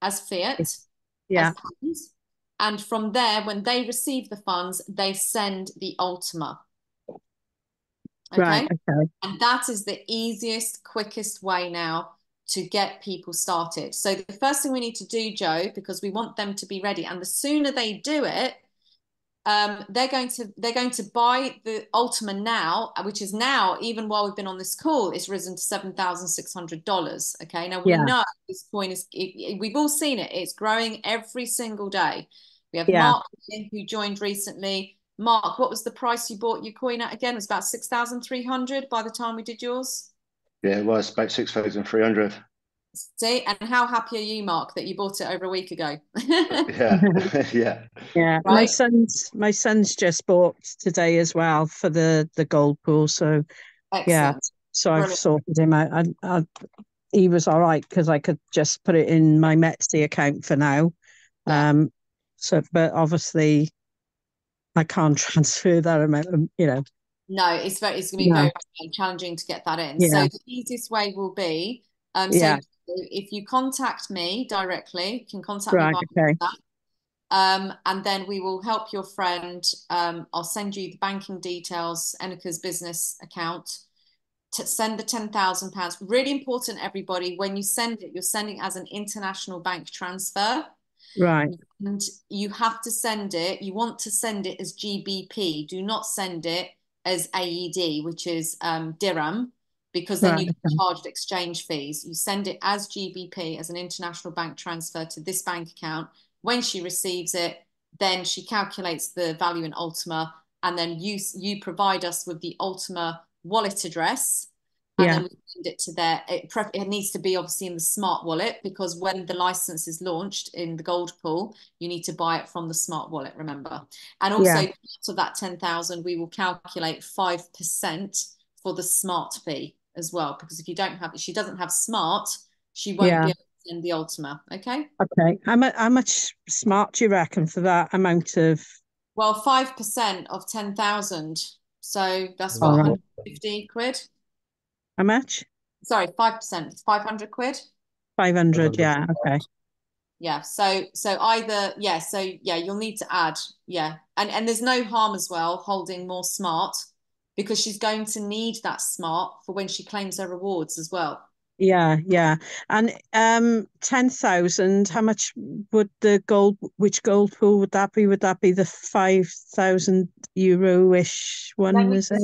as fiat, as funds. And from there, when they receive the funds, they send the Ultima. Okay? Right, okay. And that is the easiest, quickest way now to get people started. So the first thing we need to do, Joe, because we want them to be ready, and the sooner they do it, they're going to buy the Ultima now, which is now, even while we've been on this call, it's risen to $7,600. Okay, now we know this coin is, we've all seen it, it's growing every single day. We have Mark who joined recently. Mark, what was the price you bought your coin at again? It was about 6,300 by the time we did yours? Yeah, it was about 6,300. See, and how happy are you, Mark, that you bought it over a week ago? Yeah. Right. My son's just bought today as well for the gold pool. So so brilliant. I've sorted him out. He was all right because I could just put it in my MEXC account for now. But obviously I can't transfer that amount, No, it's going to be very challenging to get that in. So the easiest way will be, so if you contact me directly, you can contact me via that. And then we will help your friend. I'll send you the banking details, Enika's business account, to send the £10,000. Really important, everybody, when you send it, you're sending as an international bank transfer. Right. And you have to send it, you want to send it as GBP. Do not send it as AED, which is dirham, because then you get charged exchange fees. You send it as GBP, as an international bank transfer to this bank account. When she receives it, then she calculates the value in Ultima, and then you provide us with the Ultima wallet address, And then we send it to their, it needs to be obviously in the smart wallet, because when the license is launched in the gold pool, you need to buy it from the smart wallet, remember. And also part of that 10,000, we will calculate 5% for the smart fee as well, because if she doesn't have smart, she won't be able to send the Ultima, okay? Okay. How much smart do you reckon for that amount of? Well, 5% of 10,000. So that's All what, right. 150 quid? How much? Sorry, 5%. It's 500 quid. 500, yeah, okay. Yeah, so either, you'll need to add, and there's no harm as well holding more smart, because she's going to need that smart for when she claims her rewards as well. Yeah. And 10,000, how much would which gold pool would that be? Would that be the 5,000 euro-ish one, is it?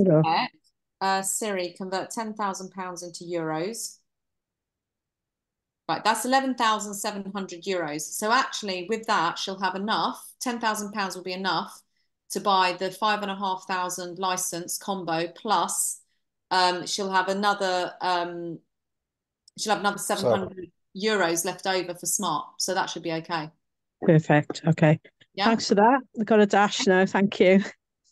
Siri, convert £10,000 into euros. Right, that's 11,700 euros. So actually, with that, she'll have enough. £10,000 will be enough to buy the 5,500 license combo, plus she'll have another 700 euros left over for smart. So that should be okay. Perfect. Okay. Yeah. Thanks for that. I've got a dash now. Thank you.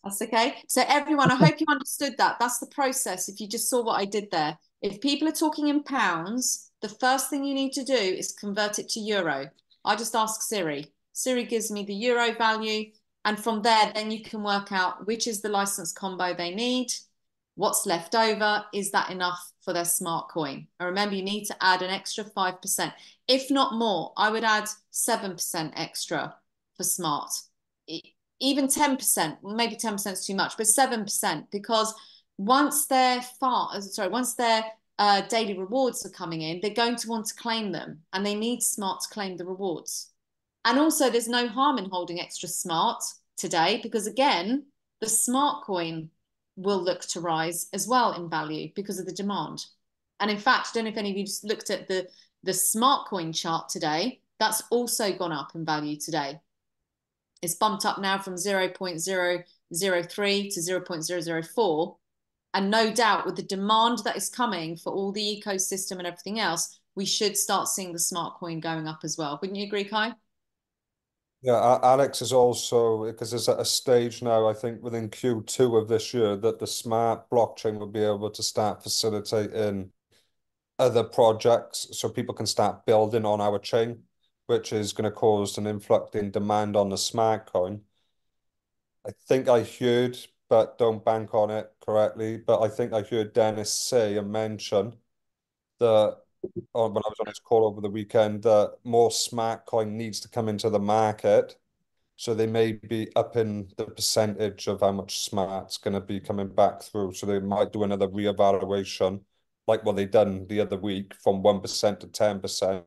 That's okay. So everyone, I hope you understood that. That's the process. If you just saw what I did there. If people are talking in pounds, the first thing you need to do is convert it to euro. I just ask Siri. Siri gives me the euro value. And from there, then you can work out which is the license combo they need, what's left over, is that enough for their smart coin? And remember, you need to add an extra 5%. If not more, I would add 7% extra for smart. Even 10%, maybe 10% is too much, but 7%, because once their daily rewards are coming in, they're going to want to claim them, and they need smart to claim the rewards. And also, there's no harm in holding extra smart today, because again, the smart coin will look to rise as well in value because of the demand. And in fact, I don't know if any of you just looked at the smart coin chart today. That's also gone up in value today. It's bumped up now from 0.003 to 0.004. And no doubt, with the demand that is coming for all the ecosystem and everything else, we should start seeing the smart coin going up as well. Wouldn't you agree, Kai? Yeah, Alex is also, because there's at a stage now, I think within Q2 of this year, that the smart blockchain will be able to start facilitating other projects so people can start building on our chain, which is going to cause an influx in demand on the smart coin. I think I heard, but don't bank on it correctly, but I think I heard Dennis say and mention that when I was on his call over the weekend, that more smart coin needs to come into the market. So they may be upping the percentage of how much smart's going to be coming back through. So they might do another reevaluation, like what they done the other week, from 1% to 10%,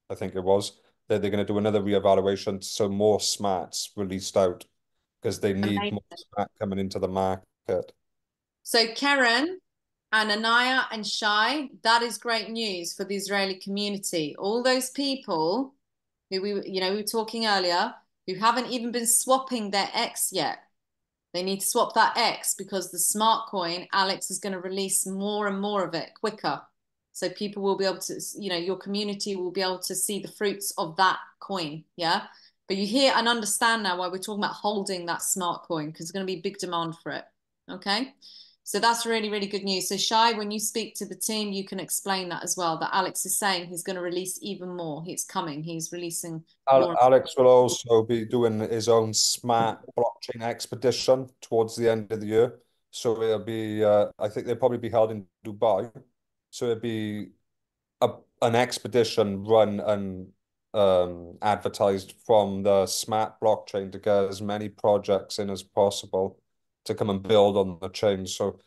I think it was. They're going to do another reevaluation, so more smarts released out, because they need more smart coming into the market. So Karen and Anaya and Shay, that is great news for the Israeli community. All those people who we were talking earlier, who haven't even been swapping their X yet. They need to swap that X, because the smart coin, Alex is going to release more and more of it quicker. So people will be able to, your community will be able to see the fruits of that coin. Yeah. But you hear and understand now why we're talking about holding that smart coin, because there's going to be big demand for it. Okay. So that's really, really good news. So Shay, when you speak to the team, you can explain that as well, that Alex is saying he's going to release even more. He's coming. He's releasing more. Alex will also be doing his own smart blockchain expedition towards the end of the year. So it'll be, I think they'll probably be held in Dubai. So it'll be an expedition run and advertised from the smart blockchain to get as many projects in as possible to come and build on the chain. So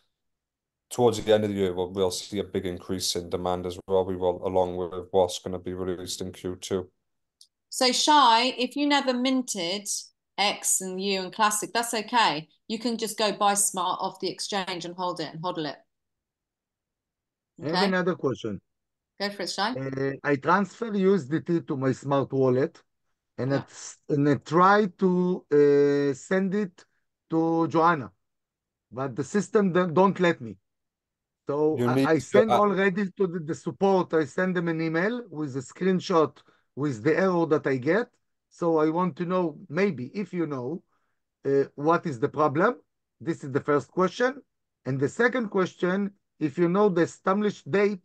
towards the end of the year, we'll see a big increase in demand as well. We will, along with what's going to be released in Q2. So Shay, if you never minted X and U and Classic, that's okay. You can just go buy smart off the exchange and hold it and hodl it. Okay? I have another question. Go for it, Shay. I transfer USDT to my smart wallet, and I try to send it to Joanna, but the system don't let me. So I send already to the support, I send them an email with a screenshot with the error that I get. So I want to know, maybe if you know, what is the problem? This is the first question. And the second question, if you know the established date,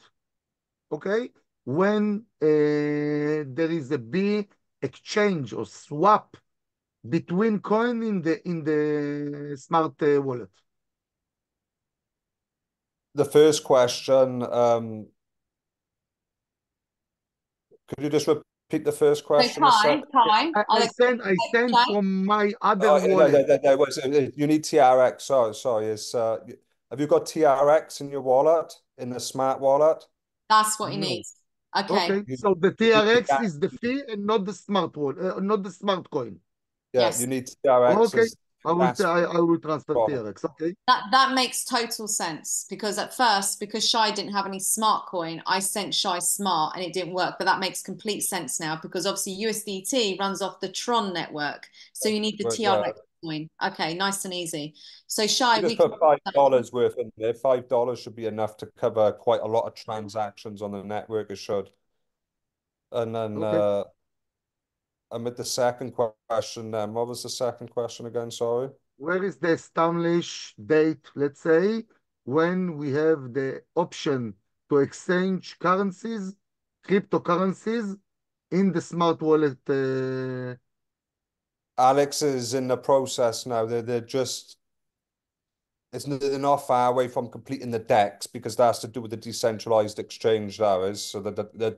okay, when there is a big exchange or swap between coin in the smart wallet. The first question, could you just repeat the first question? Time. I sent from my other wallet. You need TRX. Sorry. Have you got TRX in your wallet, in the smart wallet? That's what he needs. Okay. So the TRX is the fee and not the smart wallet, not the smart coin. Yeah, yes. You need TRX. Okay. I will transfer TRX. Okay. That makes total sense, because at first, because Shay didn't have any smart coin, I sent Shay smart and it didn't work. But that makes complete sense now, because obviously USDT runs off the Tron network, so you need the TRX coin. Okay, nice and easy. So Shay, we put $5 worth in there. $5 should be enough to cover quite a lot of transactions on the network. It should. And then. And with the second question, what was the second question again? Sorry. Where is the established date, let's say, when we have the option to exchange currencies, cryptocurrencies, in the smart wallet? Alex is in the process now. They're not far away from completing the DEX, because that has to do with the decentralized exchange. That is, so the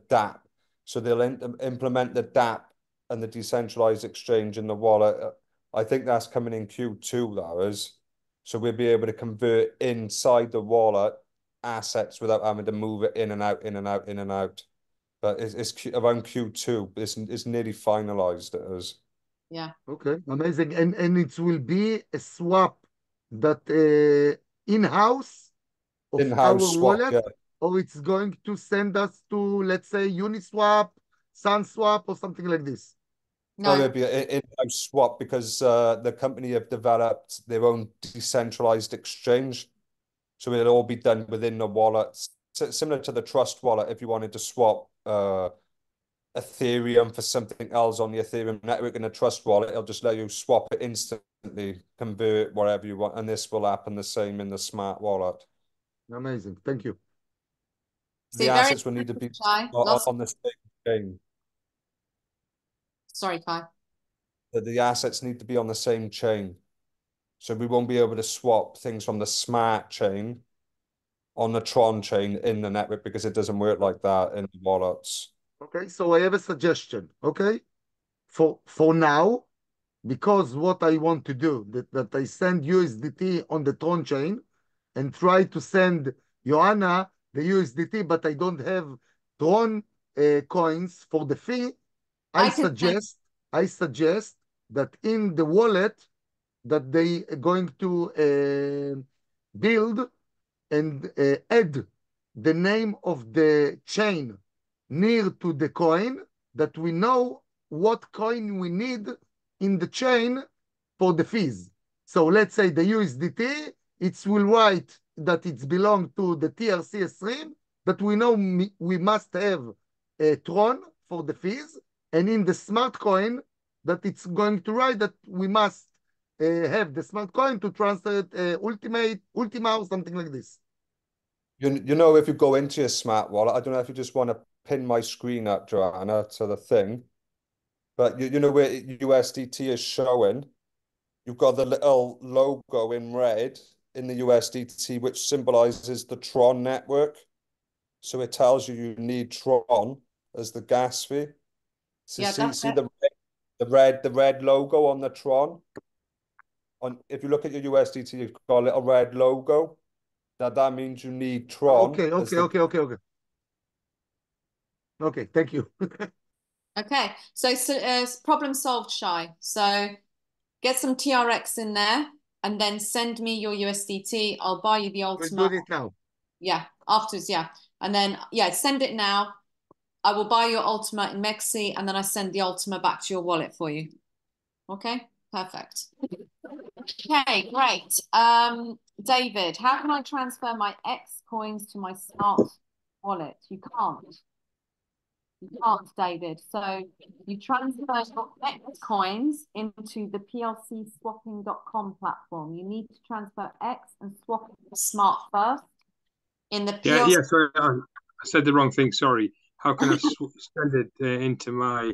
DApp. So they'll implement the DApp and the decentralized exchange in the wallet. I think that's coming in Q2, that is. So we'll be able to convert inside the wallet assets without having to move it in and out, in and out, in and out. But it's around Q2. It's nearly finalized, it is. Yeah. Okay, amazing. And it will be a swap that in-house of our wallet, or it's going to send us to, let's say, Uniswap, SunSwap, or something like this? No, it'd be an in-house swap, because the company have developed their own decentralized exchange. So it'll all be done within the wallet. Similar to the Trust wallet, if you wanted to swap Ethereum for something else on the Ethereum network in a Trust wallet, it'll just let you swap it instantly, convert whatever you want. And this will happen the same in the smart wallet. Amazing. Thank you. The assets will need to be on the same chain. Sorry, Kai. The assets need to be on the same chain. So we won't be able to swap things from the smart chain on the Tron chain in the network, because it doesn't work like that in the wallets. Okay, so I have a suggestion, okay? For now, because what I want to do, that I send USDT on the Tron chain and try to send Joanna the USDT, but I don't have Tron coins for the fee, I suggest that in the wallet that they are going to build and add the name of the chain near to the coin, that we know what coin we need in the chain for the fees. So let's say the USDT, it will write that it's belong to the TRC stream, that we know we must have a Tron for the fees, and in the smart coin that it's going to write that we must have the smart coin to transfer it Ultima or something like this. You know, if you go into your smart wallet, I don't know if you just want to pin my screen up, Joanna, to the thing, but you know where USDT is showing, you've got the little logo in red in the USDT, which symbolizes the Tron network. So it tells you need Tron as the gas fee. So yeah, see the red logo on the Tron. If you look at your USDT, you've got a little red logo. That means you need Tron. Okay, thank you. Okay, so problem solved, Shay. So get some TRX in there and then send me your USDT. I'll buy you the Ultima. We'll do it now. Yeah, afterwards, yeah. And then, yeah, send it now. I will buy your Ultima in Mexi, and then I send the Ultima back to your wallet for you. Okay, perfect. Okay, great. David, how can I transfer my X coins to my Smart wallet? You can't. You can't, David. So you transfer your X coins into the plcswapping.com platform. You need to transfer X and swap it to Smart first. In the yeah, sorry, I said the wrong thing. Sorry. How can I send it into my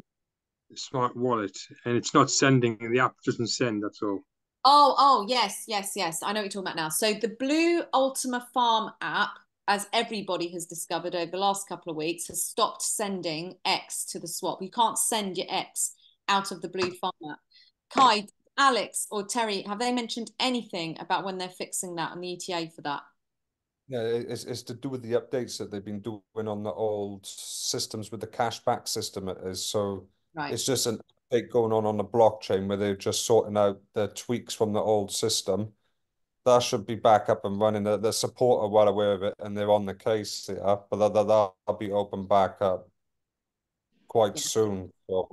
Smart wallet? And it's not sending. The app doesn't send. That's all. Oh, yes. I know what you're talking about now. So the blue Ultima Farm app, as everybody has discovered over the last couple of weeks, has stopped sending X to the swap. You can't send your X out of the blue farm app. Kai, Alex or Terry, have they mentioned anything about when they're fixing that and the ETA for that? Yeah, it's to do with the updates that they've been doing on the old systems with the cashback system. It is. So it's just an update going on the blockchain where they're just sorting out the tweaks from the old system. That should be back up and running. The support are well aware of it and they're on the case here, but that'll be open back up quite soon. So.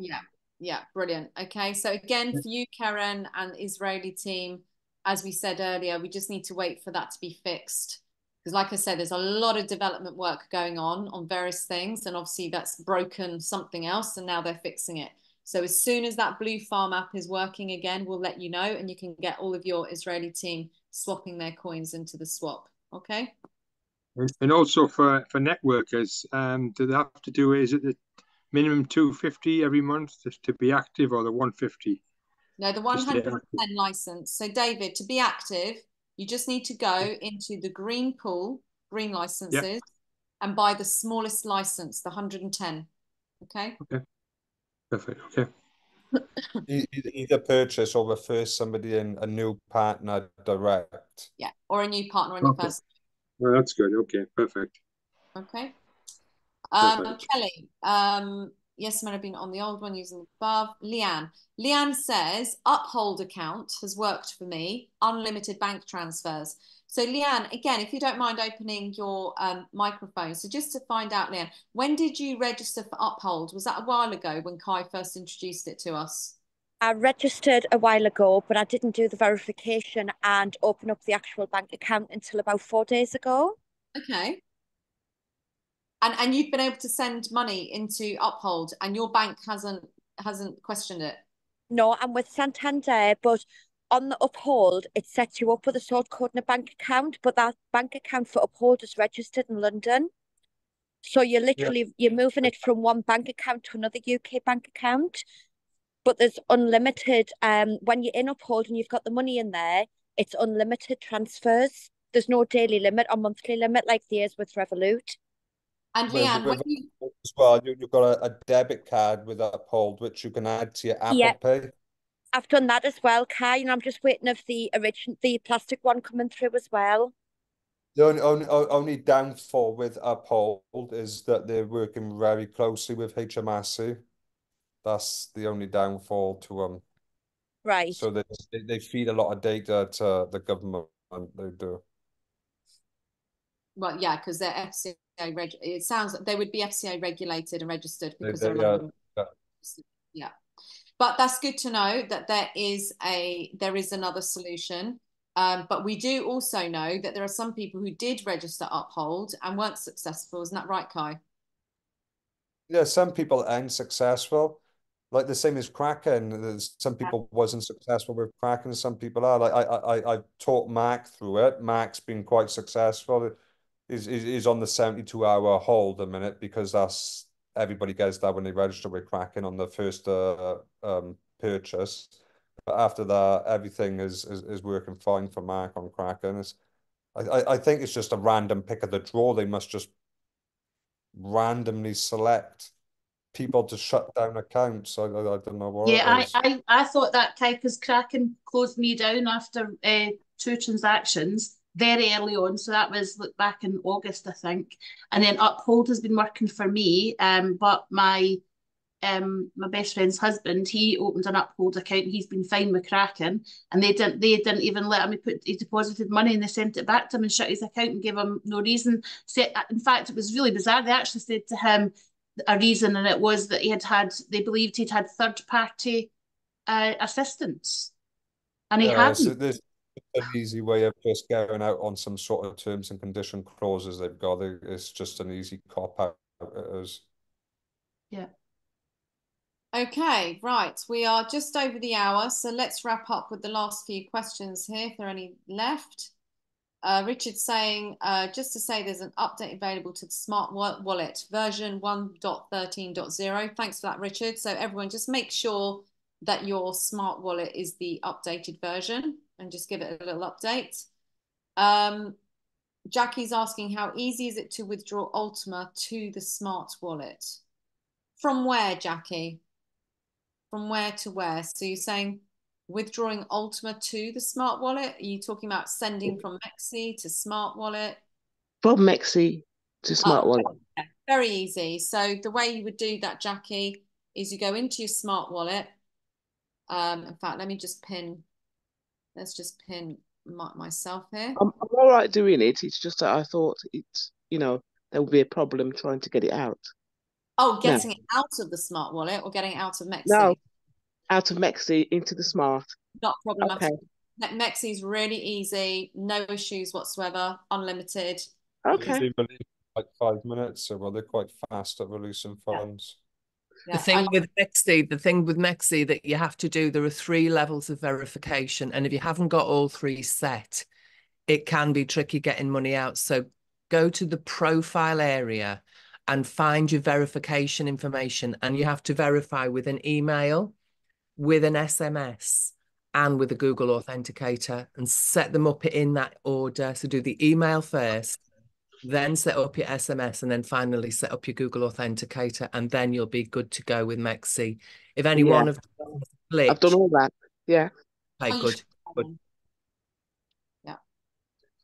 Yeah, brilliant. Okay, so again, for you, Karen, and the Israeli team, as we said earlier, we just need to wait for that to be fixed. Because like I said, there's a lot of development work going on various things, and obviously that's broken something else, and now they're fixing it. So as soon as that blue farm app is working again, we'll let you know, and you can get all of your Israeli team swapping their coins into the swap. Okay. And also for networkers, do they have to do, is it the minimum 250 every month to be active, or the 150? No, the 110 license. So David, to be active, you just need to go into the green pool, green licenses, and buy the smallest license, the 110. Okay. Okay. Perfect. Okay. Either purchase or refer somebody in, a new partner direct. Yeah, or a new partner in your first. Well, that's good. Okay, perfect. Okay. Perfect. Kelly, yes, I might have been on the old one using the above. Leanne says, Uphold account has worked for me, unlimited bank transfers. So Leanne, again, if you don't mind opening your microphone. So just to find out, Leanne, when did you register for Uphold? Was that a while ago when Kai first introduced it to us? I registered a while ago, but I didn't do the verification and open up the actual bank account until about 4 days ago. Okay. And you've been able to send money into Uphold, and your bank hasn't questioned it? No, I'm with Santander, but on the Uphold, it sets you up with a sort code and a bank account, but that bank account for Uphold is registered in London. So you're literally, you're moving it from one bank account to another UK bank account, but there's unlimited, when you're in Uphold and you've got the money in there, it's unlimited transfers. There's no daily limit or monthly limit like there is with Revolut. And Leanne, as well, you've got a debit card with Uphold, which you can add to your Apple Pay. I've done that as well, Kai, and I'm just waiting for the plastic one coming through as well. The only downfall with Uphold is that they're working very closely with HMRC. That's the only downfall to them. Right. So they feed a lot of data to the government. They do. Well, yeah, because they're FCA it sounds like they would be FCA regulated and registered because they're yeah. But that's good to know that there is another solution. But we do also know that there are some people who did register Uphold and weren't successful. Isn't that right, Kai? Yeah, some people aren't successful. Like the same as Kraken. Some people wasn't successful with Kraken. Some people are. Like I taught Mark through it. Mark's been quite successful. He's on the 72-hour hold a minute because that's everybody gets that when they register with Kraken on the first purchase. But after that, everything is working fine for Mark on Kraken. I think it's just a random pick of the draw. They must just randomly select people to shut down accounts. I don't know what. Yeah, I thought that, Kai, because Kraken closed me down after 2 transactions very early on. So that was back in August, I think. And then Uphold has been working for me. But my best friend's husband, he opened an Uphold account. He's been fine with Kraken, and they didn't even let him put. He deposited money and they sent it back to him and shut his account and gave him no reason. In fact, it was really bizarre. They actually said to him a reason, and it was that they believed he'd had third-party assistance, and he hadn't. So an easy way of just getting out on some sort of terms and condition clauses they've got. It's just an easy cop out. It is. Yeah. Okay, right. We are just over the hour, so let's wrap up with the last few questions here, if there are any left. Richard's saying, just to say there's an update available to the Smart Wallet version 1.13.0. Thanks for that, Richard. So everyone just make sure that your Smart Wallet is the updated version and just give it a little update. Jackie's asking, how easy is it to withdraw Ultima to the Smart Wallet? From where, Jackie? From where to where? So you're saying withdrawing Ultima to the Smart Wallet? Are you talking about sending from Mexi to Smart Wallet? From Mexi to Smart Wallet. Yeah, very easy. So the way you would do that, Jackie, is you go into your Smart Wallet. In fact, let me just pin. Let's just pin myself here. I'm all right doing it. It's just that I thought it's, there would be a problem trying to get it out. Oh, getting it out of the Smart Wallet or getting it out of Mexi? No, out of Mexi into the Smart. Not problematic. Okay. Mexi is really easy, no issues whatsoever, unlimited. Okay. They release like 5 minutes, so they're quite fast at releasing funds. Yeah, the thing with Mexi that you have to do, there are 3 levels of verification, and if you haven't got all 3 set, it can be tricky getting money out. So go to the profile area and find your verification information, and you have to verify with an email, with an SMS, and with a Google Authenticator, and set them up in that order. So do the email first, then set up your SMS, and then finally set up your Google Authenticator, and then you'll be good to go with Mexi. If any one of them glitch, I've done all that. Yeah. Okay, good. Yeah.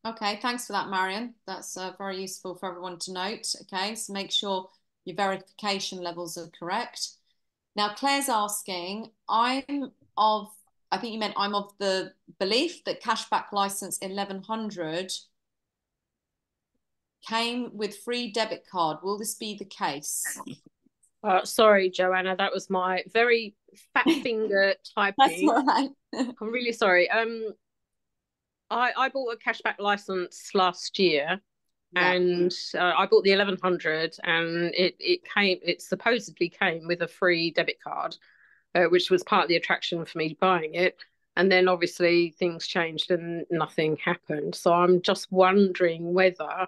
Okay, thanks for that, Marion. That's very useful for everyone to note. Okay, so make sure your verification levels are correct. Now, Claire's asking, I think you meant I'm of the belief that cashback license 1100 came with free debit card. Will this be the case? Sorry, Joanna, that was my very fat finger typing. That's all right. I'm really sorry. I bought a cashback license last year, and I bought the 1100, and it supposedly came with a free debit card, which was part of the attraction for me buying it. And then obviously things changed and nothing happened. So I'm just wondering whether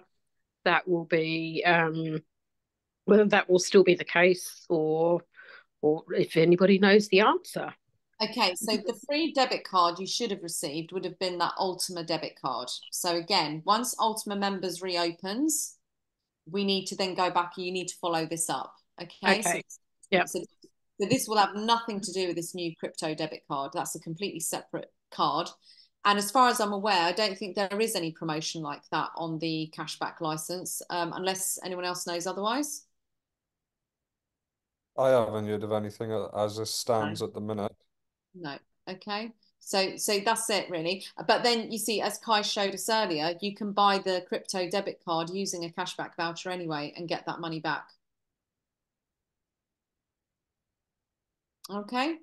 that will be whether that will still be the case, or if anybody knows the answer. Okay, so the free debit card you should have received would have been that Ultima debit card. So again, once Ultima members reopens, we need to then go back and you need to follow this up. Okay. So this will have nothing to do with this new crypto debit card. That's a completely separate card. And as far as I'm aware, I don't think there is any promotion like that on the cashback license, unless anyone else knows otherwise. I haven't heard of anything as it stands at the minute. No. Okay. So that's it really. But then you see, as Kai showed us earlier, you can buy the crypto debit card using a cashback voucher anyway and get that money back. Okay.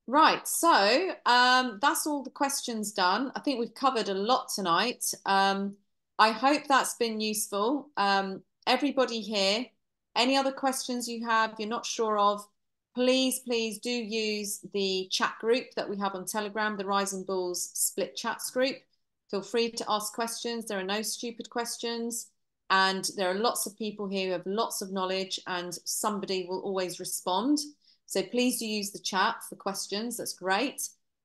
Right. So that's all the questions done. I think we've covered a lot tonight. I hope that's been useful. Everybody here, any other questions you have, you're not sure of, please do use the chat group that we have on Telegram, the Rising Bulls Split Chats group. Feel free to ask questions. There are no stupid questions. And there are lots of people here who have lots of knowledge, and somebody will always respond. So please do use the chat for questions. That's great.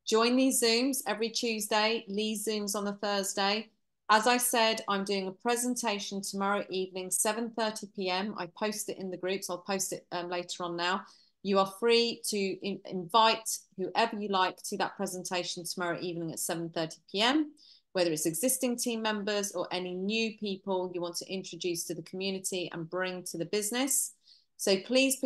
Join these Zooms every Tuesday, Lee's Zooms on a Thursday. As I said, I'm doing a presentation tomorrow evening, 7:30 p.m. I post it in the groups. I'll post it later on now. You are free to invite whoever you like to that presentation tomorrow evening at 7:30 p.m., whether it's existing team members or any new people you want to introduce to the community and bring to the business. So please,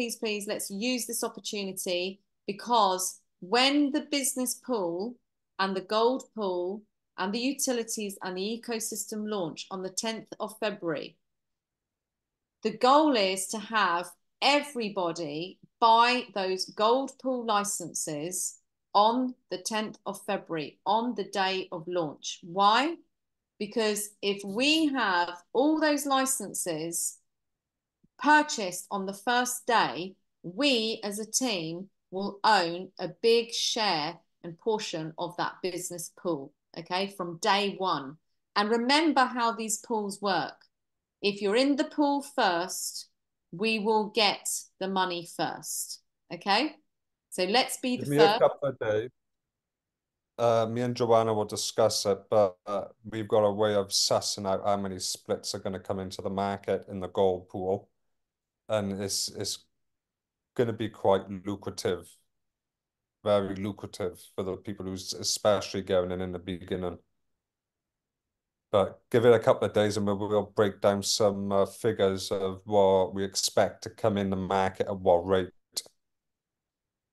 let's use this opportunity, because when the business pool and the gold pool and the utilities and the ecosystem launch on the 10th of February, the goal is to have everybody buy those gold pool licenses on the 10th of February, on the day of launch. Why? Because if we have all those licenses purchased on the first day, we as a team will own a big share and portion of that business pool, okay, from day one. And remember how these pools work. If you're in the pool first, we will get the money first, okay? So let's be the Give me first. a couple of days. Me and Joanna will discuss it, but we've got a way of sussing out how many splits are going to come into the market in the gold pool. And it's going to be quite lucrative, very lucrative for the people who's especially going in the beginning. But give it a couple of days and we'll break down some figures of what we expect to come in the market at what rate.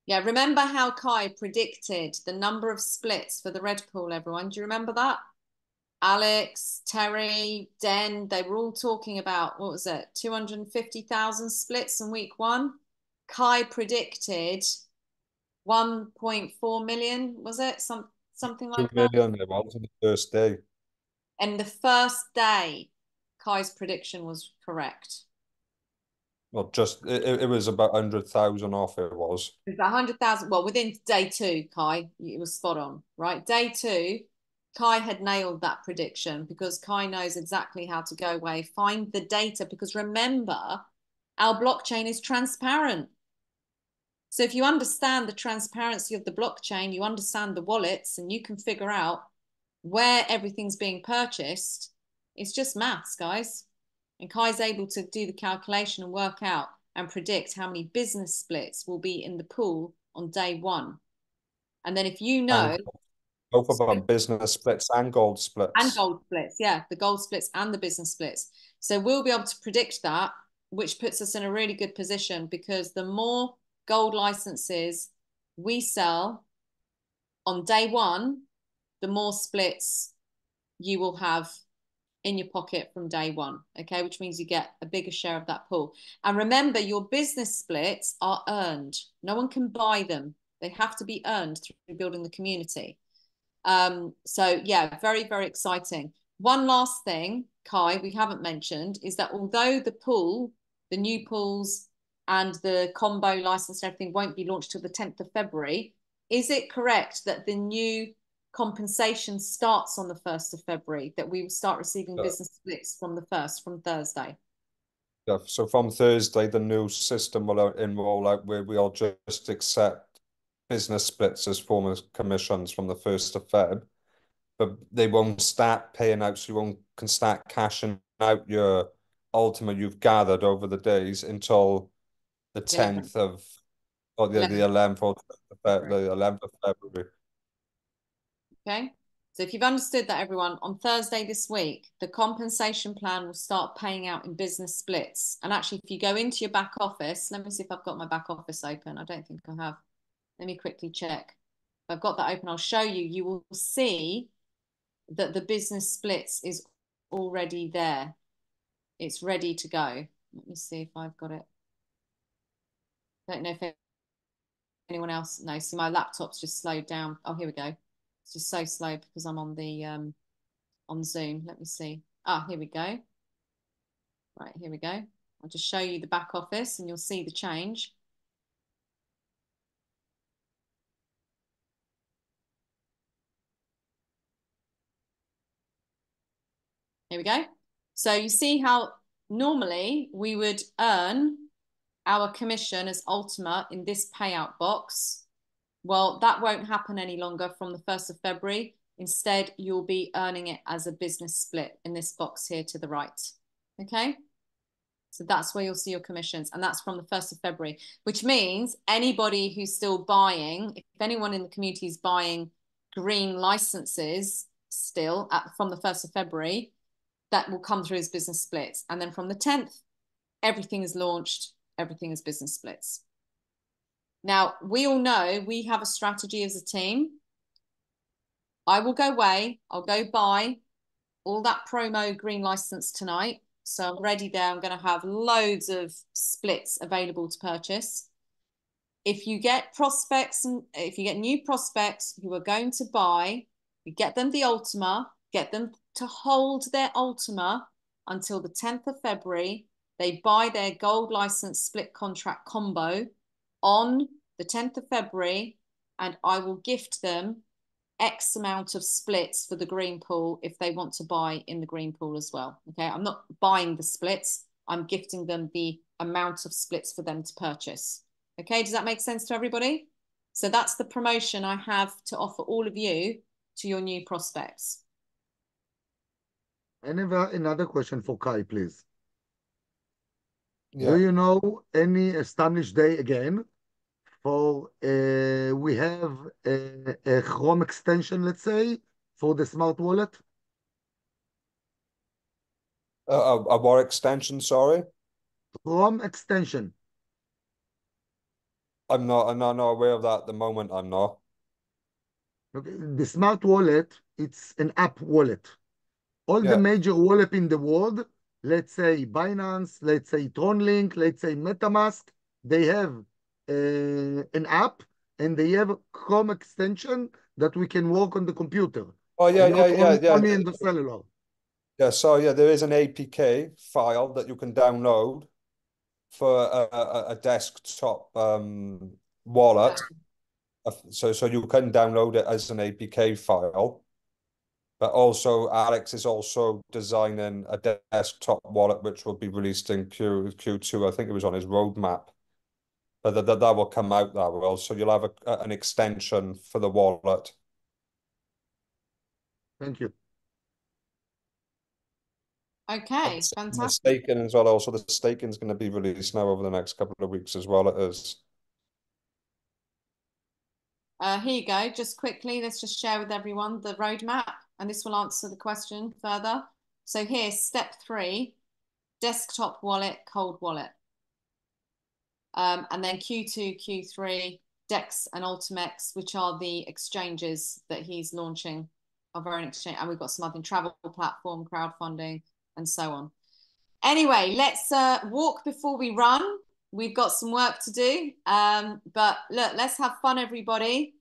Yeah, remember how Kai predicted the number of splits for the red pool, everyone? Do you remember that? Alex, Terry, Den, they were all talking about, what was it, 250,000 splits in week one? Kai predicted 1.4 million, was it? Something like 2 million it was on the first day. And the first day, Kai's prediction was correct. Well, just it was about 100,000 off. It was. It was 100,000. Well, within day two, Kai, it was spot on, right? Day two, Kai had nailed that prediction because Kai knows exactly how to go away, find the data. Because remember, our blockchain is transparent. So if you understand the transparency of the blockchain, you understand the wallets, and you can figure out where everything's being purchased. It's just maths, guys. And Kai's able to do the calculation and work out and predict how many business splits will be in the pool on day one. And then if you know... Both of them, business splits and gold splits. And gold splits, yeah. The gold splits and the business splits. So we'll be able to predict that, which puts us in a really good position because the more gold licenses we sell on day one, the more splits you will have in your pocket from day one, okay, which means you get a bigger share of that pool. And remember, your business splits are earned. No one can buy them. They have to be earned through building the community. So yeah, very, very exciting. One last thing, Kai, we haven't mentioned is that although the pool, the new pools and the combo license and everything won't be launched till the 10th of February, is it correct that the new compensation starts on the 1st of February, that we will start receiving business splits from from Thursday? Yeah, so from Thursday, the new system will enroll out where we'll just accept business splits as form of commissions from the 1st of Feb, but they won't start paying out, so you can start cashing out your Ultima you've gathered over the days until the 10th of, or the 11th or the 11th of February. Okay, so if you've understood that, everyone, on Thursday this week, the compensation plan will start paying out in business splits. And actually, if you go into your back office, let me see if I've got my back office open. I don't think I have. Let me quickly check. If I've got that open, I'll show you. You will see that the business splits is already there. It's ready to go. Let me see if I've got it. I don't know if anyone else knows. See, my laptop's just slowed down. Oh, here we go. It's just so slow because I'm on the on Zoom. Let me see. Ah, here we go. Right, here we go. I'll just show you the back office and you'll see the change. Here we go. So you see how normally we would earn our commission as Ultima in this payout box. Well, that won't happen any longer from the 1st of February. Instead, you'll be earning it as a business split in this box here to the right. Okay? So that's where you'll see your commissions. And that's from the 1st of February, which means anybody who's still buying, if anyone in the community is buying green licenses still from the 1st of February, that will come through as business splits. And then from the 10th, everything is launched, everything is business splits. Now, we all know we have a strategy as a team. I will go away, I'll go buy all that promo green license tonight. So I'm ready there. I'm going to have loads of splits available to purchase. if you get prospects and if you get new prospects who are going to buy, you get them the Ultima, get them to hold their Ultima until the 10th of February. They buy their gold license split contract combo on the 10th of February, and I will gift them X amount of splits for the green pool if they want to buy in the green pool as well. Okay, I'm not buying the splits, I'm gifting them the amount of splits for them to purchase. Okay, does that make sense to everybody? So that's the promotion I have to offer all of you to your new prospects. I have another question for Kai, please. Yeah. Do you know any established day again for we have a Chrome extension, let's say, for the smart wallet? A what extension, sorry? Chrome extension. I'm not aware of that at the moment. I'm not. Okay. The smart wallet, it's an app wallet. All the major wallet in the world, let's say Binance, let's say TronLink, let's say MetaMask, they have an app and they have a Chrome extension that we can work on the computer. Oh yeah, Only in the cellular. Yeah, so yeah, there is an APK file that you can download for a desktop wallet. So you can download it as an APK file. But also, Alex is also designing a desktop wallet which will be released in Q2. I think it was on his roadmap. But that will come out that well. So you'll have an extension for the wallet. Thank you. Okay, fantastic. The staking as well. Also, the staking is going to be released now over the next couple of weeks as well. It is. Here you go. Just quickly, let's just share with everyone the roadmap, and this will answer the question further. So here's step 3, desktop wallet, cold wallet. And then Q2, Q3, Dex and Ultimex, which are the exchanges that he's launching of our own exchange. And we've got some other travel platform, crowdfunding, and so on. Anyway, let's walk before we run. We've got some work to do. But look, let's have fun, everybody.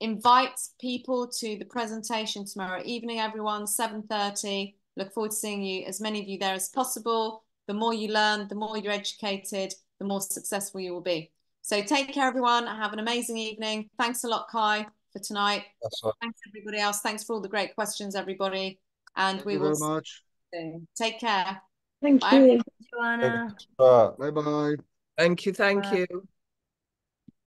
Invite people to the presentation tomorrow evening, everyone, 7:30. Look forward to seeing you, as many of you there as possible. The more you learn, the more you're educated, the more successful you will be. So take care, everyone. Have an amazing evening. Thanks a lot, Kai, for tonight. Thanks, everybody else. Thanks for all the great questions, everybody. And we will see you soon. Take care. Thank Bye. you. Joanna. Bye-bye. Thank you. Bye. You.